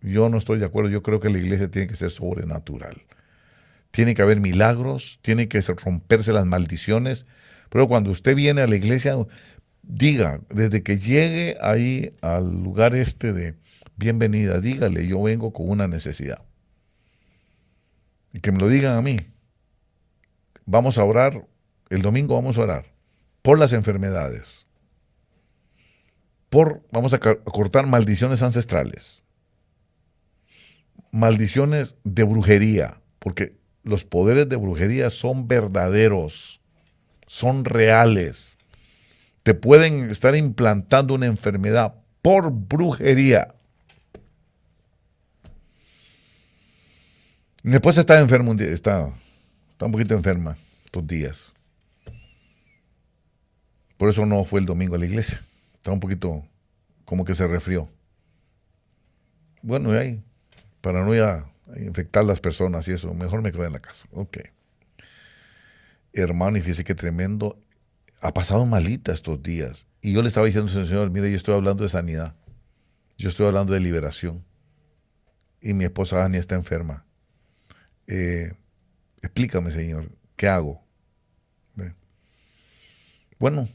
yo no estoy de acuerdo. Yo creo que la iglesia tiene que ser sobrenatural. Tiene que haber milagros, tiene que romperse las maldiciones. Pero cuando usted viene a la iglesia, diga, desde que llegue ahí al lugar de bienvenida, dígale: yo vengo con una necesidad. Y que me lo digan a mí. Vamos a orar, el domingo vamos a orar por las enfermedades. Vamos a cortar maldiciones ancestrales. Maldiciones de brujería, porque los poderes de brujería son verdaderos, son reales. Te pueden estar implantando una enfermedad por brujería. Mi esposa está enferma un día, está un poquito enferma estos días. Por eso no fue el domingo a la iglesia. Está un poquito como que se resfrió. Bueno, y ahí, para no ir a infectar a las personas y eso, mejor me quedo en la casa. Ok. Hermano, y fíjese que tremendo. ha pasado malita estos días. Y yo le estaba diciendo al Señor, mire, yo estoy hablando de sanidad. Yo estoy hablando de liberación. Y mi esposa Ania está enferma. Explícame, Señor, ¿qué hago? Bueno,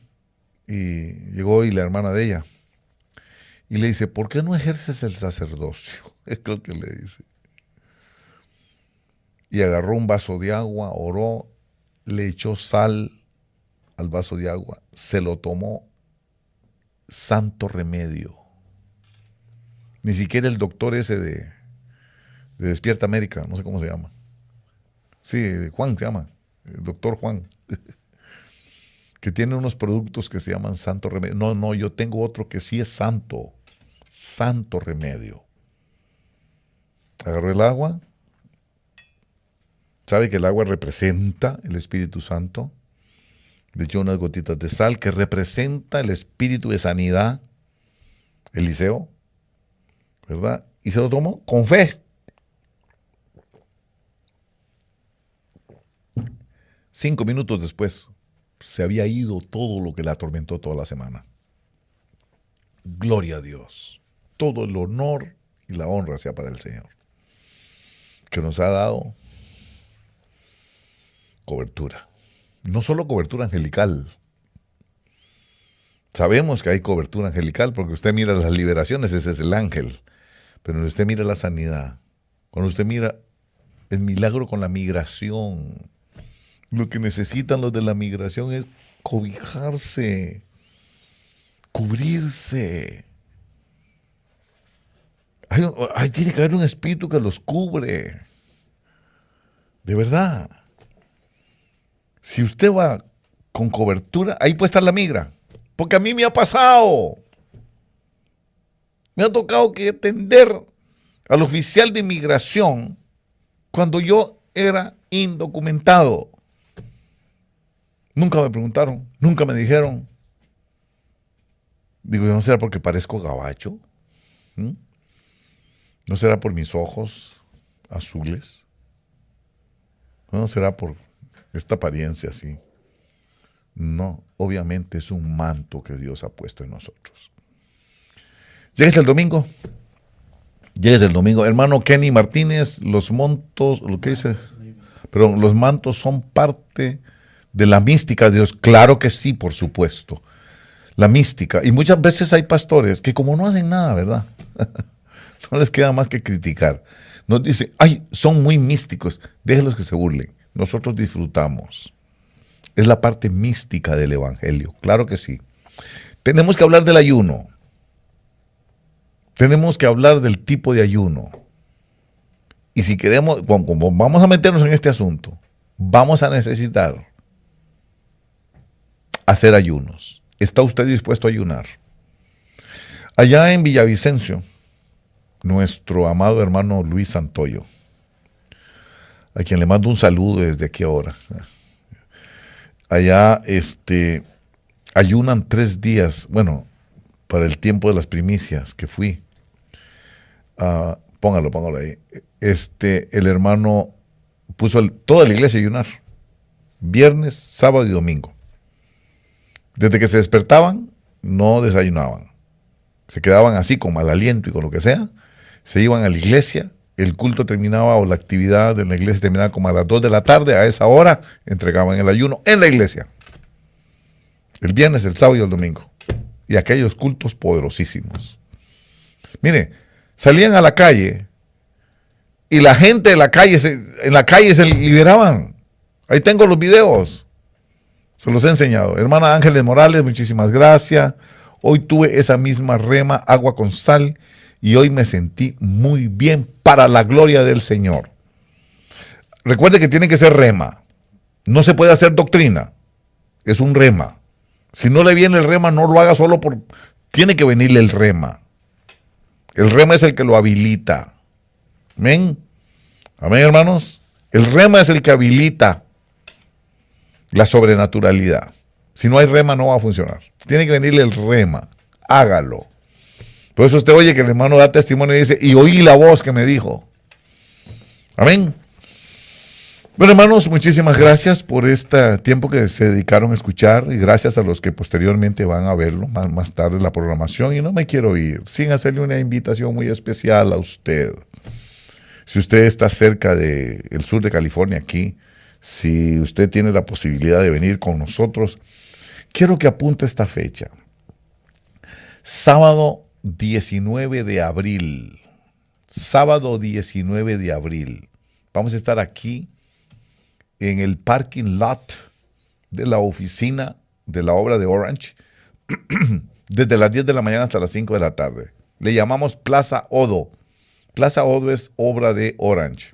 y llegó y la hermana de ella. Y le dice, ¿por qué no ejerces el sacerdocio? Es lo que le dice. Y agarró un vaso de agua, oró, le echó sal al vaso de agua, se lo tomó, santo remedio. Ni siquiera el doctor ese de Despierta América, no sé cómo se llama. Sí, Juan se llama, el doctor Juan, que tiene unos productos que se llaman santo remedio. No, yo tengo otro que sí es santo, santo remedio. Agarró el agua, sabe que el agua representa el Espíritu Santo, le echó unas gotitas de sal que representa el espíritu de sanidad, Eliseo, ¿verdad? Y se lo tomó con fe. 5 minutos después se había ido todo lo que le atormentó toda la semana. Gloria a Dios. Todo el honor y la honra sea para el Señor, que nos ha dado cobertura. No solo cobertura angelical. Sabemos que hay cobertura angelical porque usted mira las liberaciones, ese es el ángel. Pero cuando usted mira la sanidad, cuando usted mira el milagro con la migración, lo que necesitan los de la migración es cobijarse, cubrirse. Tiene que haber un espíritu que los cubre. De verdad. Si usted va con cobertura, ahí puede estar la migra. Porque a mí me ha pasado. Me ha tocado que atender al oficial de inmigración cuando yo era indocumentado. Nunca me preguntaron, nunca me dijeron. Digo, ¿no será porque parezco gabacho? ¿No será por mis ojos azules? ¿No será por esta apariencia así? No, obviamente es un manto que Dios ha puesto en nosotros. Llegues el domingo. Hermano Kenny Martínez, los mantos, lo que dice, pero los mantos son parte de la mística de Dios. Claro que sí, por supuesto. La mística. Y muchas veces hay pastores que como no hacen nada, ¿verdad? No les queda más que criticar. Nos dicen, ay, son muy místicos. Déjenlos que se burlen. Nosotros disfrutamos. Es la parte mística del evangelio. Claro que sí. Tenemos que hablar del ayuno. Tenemos que hablar del tipo de ayuno. Y si queremos, como vamos a meternos en este asunto, vamos a necesitar hacer ayunos. ¿Está usted dispuesto a ayunar? Allá en Villavicencio, nuestro amado hermano Luis Santoyo, a quien le mando un saludo desde aquí ahora. Allá ayunan 3 días, bueno, para el tiempo de las primicias que fui. Póngalo ahí. El hermano puso toda la iglesia a ayunar. Viernes, sábado y domingo. Desde que se despertaban, no desayunaban. Se quedaban así con mal aliento y con lo que sea. Se iban a la iglesia. El culto terminaba o la actividad de la iglesia terminaba como a las 2 de la tarde. A esa hora entregaban el ayuno en la iglesia. El viernes, el sábado y el domingo. Y aquellos cultos poderosísimos. Mire, salían a la calle y la gente de la calle en la calle se liberaban. Ahí tengo los videos. Se los he enseñado. Hermana Ángeles Morales, muchísimas gracias. Hoy tuve esa misma rema, agua con sal, y hoy me sentí muy bien para la gloria del Señor. Recuerde que tiene que ser rema. No se puede hacer doctrina. Es un rema. Si no le viene el rema, no lo haga solo por... Tiene que venirle el rema. El rema es el que lo habilita. Amén. Amén, hermanos. El rema es el que habilita la sobrenaturalidad. Si no hay rema, no va a funcionar. Tiene que venirle el rema. Hágalo. Por eso usted oye que el hermano da testimonio y dice, y oí la voz que me dijo. Amén. Bueno, hermanos, muchísimas gracias por este tiempo que se dedicaron a escuchar y gracias a los que posteriormente van a verlo más tarde la programación. Y no me quiero ir sin hacerle una invitación muy especial a usted. Si usted está cerca del sur de California, aquí, si usted tiene la posibilidad de venir con nosotros, quiero que apunte esta fecha. Sábado 19 de abril. Sábado 19 de abril. Vamos a estar aquí en el parking lot de la oficina de la obra de Orange, desde las 10 de la mañana hasta las 5 de la tarde. Le llamamos Plaza Odo. Plaza Odo es obra de Orange.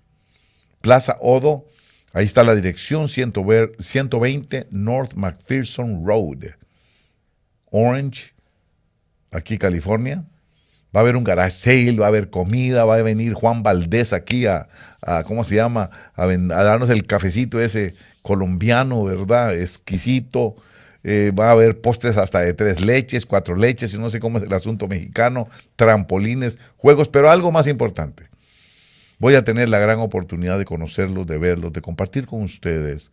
Plaza Odo, ahí está la dirección 120 North McPherson Road. Orange, aquí California. Va a haber un garage sale, va a haber comida, va a venir Juan Valdés aquí ¿cómo se llama? A darnos el cafecito ese colombiano, ¿verdad? Exquisito. Va a haber postres hasta de 3 leches, 4 leches, y no sé cómo es el asunto mexicano, trampolines, juegos, pero algo más importante. Voy a tener la gran oportunidad de conocerlos, de verlos, de compartir con ustedes,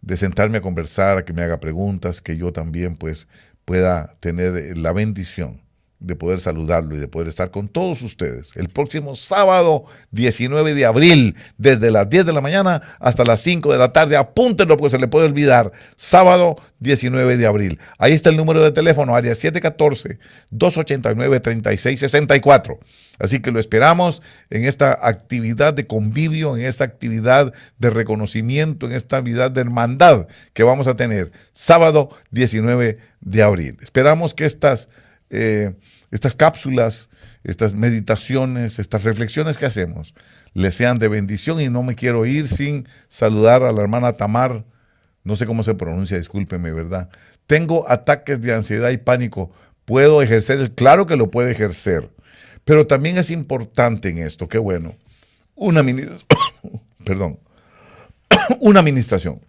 de sentarme a conversar, a que me haga preguntas, que yo también pues pueda tener la bendición de poder saludarlo y de poder estar con todos ustedes el próximo sábado 19 de abril, desde las 10 de la mañana hasta las 5 de la tarde. Apúntenlo porque se le puede olvidar. Sábado 19 de abril. Ahí está el número de teléfono, área 714-289-3664. Así que lo esperamos en esta actividad de convivio, en esta actividad de reconocimiento, en esta actividad de hermandad que vamos a tener sábado 19 de abril. Esperamos que estas cápsulas, estas meditaciones, estas reflexiones que hacemos, les sean de bendición, y no me quiero ir sin saludar a la hermana Tamar, no sé cómo se pronuncia, discúlpeme, ¿verdad? Tengo ataques de ansiedad y pánico, ¿puedo ejercer? Claro que lo puede ejercer, pero también es importante en esto, qué bueno, una administración.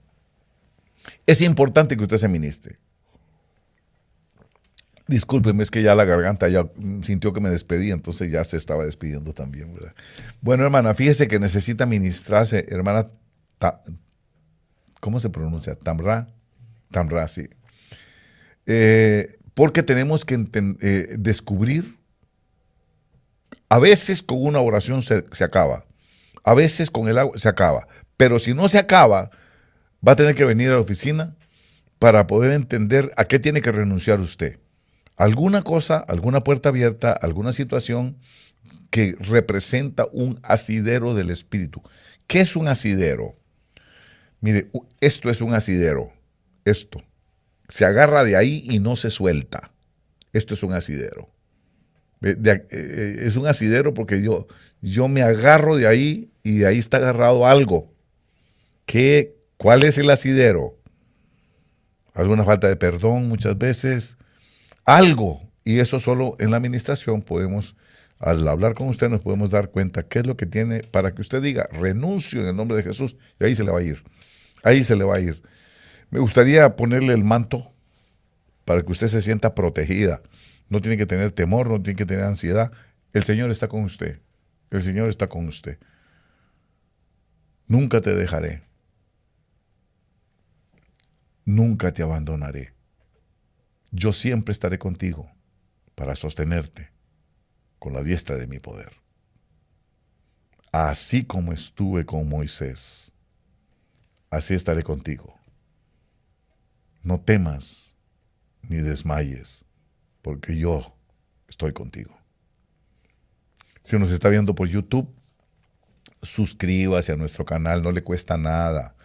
Es importante que usted se ministre. Discúlpeme, es que ya la garganta ya sintió que me despedí, entonces ya se estaba despidiendo también, ¿verdad? Bueno, hermana, fíjese que necesita ministrarse, hermana, ¿cómo se pronuncia? Tamra, sí. Porque tenemos que descubrir, a veces con una oración se acaba, a veces con el agua se acaba, pero si no se acaba, va a tener que venir a la oficina para poder entender a qué tiene que renunciar usted. Alguna cosa, alguna puerta abierta, alguna situación que representa un asidero del espíritu. ¿Qué es un asidero? Mire, esto es un asidero. Esto. Se agarra de ahí y no se suelta. Esto es un asidero. Es un asidero porque yo me agarro de ahí y de ahí está agarrado algo. ¿Cuál es el asidero? Alguna falta de perdón muchas veces. Algo, y eso solo en la administración podemos, al hablar con usted, nos podemos dar cuenta qué es lo que tiene para que usted diga, renuncio en el nombre de Jesús, y ahí se le va a ir. Ahí se le va a ir. Me gustaría ponerle el manto para que usted se sienta protegida. No tiene que tener temor, no tiene que tener ansiedad. El Señor está con usted. El Señor está con usted. Nunca te dejaré. Nunca te abandonaré. Yo siempre estaré contigo para sostenerte con la diestra de mi poder. Así como estuve con Moisés, así estaré contigo. No temas ni desmayes, porque yo estoy contigo. Si nos está viendo por YouTube, suscríbase a nuestro canal, no le cuesta nada.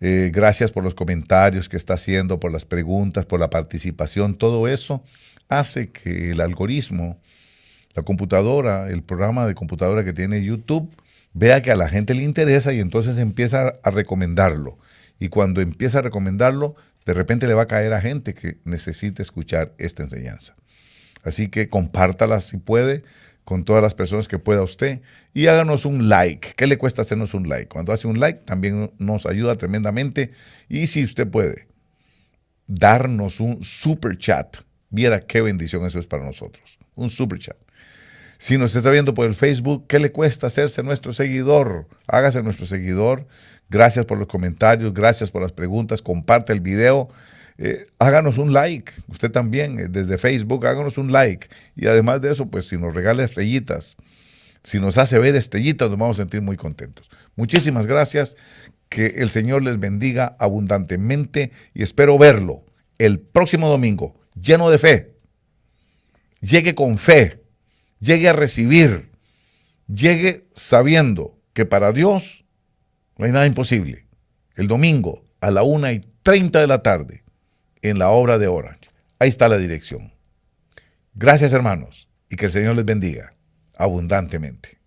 Gracias por los comentarios que está haciendo, por las preguntas, por la participación. Todo eso hace que el algoritmo, la computadora, el programa de computadora que tiene YouTube, vea que a la gente le interesa y entonces empieza a recomendarlo. Y cuando empieza a recomendarlo, de repente le va a caer a gente que necesite escuchar esta enseñanza. Así que compártala si puede con todas las personas que pueda usted y háganos un like. ¿Qué le cuesta hacernos un like? Cuando hace un like también nos ayuda tremendamente. Y si usted puede darnos un super chat, viera qué bendición eso es para nosotros. Un super chat. Si nos está viendo por el Facebook, ¿qué le cuesta hacerse nuestro seguidor? Hágase nuestro seguidor. Gracias por los comentarios, gracias por las preguntas. Comparte el video. Háganos un like. Usted también, desde Facebook, háganos un like. Y además de eso, pues si nos regala estrellitas, si nos hace ver estrellitas, nos vamos a sentir muy contentos. Muchísimas gracias. Que el Señor les bendiga abundantemente y espero verlo el próximo domingo, lleno de fe. Llegue con fe, llegue a recibir, llegue sabiendo que para Dios no hay nada imposible. El domingo a la 1:30 de la tarde en la obra de Orange. Ahí está la dirección. Gracias, hermanos, y que el Señor les bendiga abundantemente.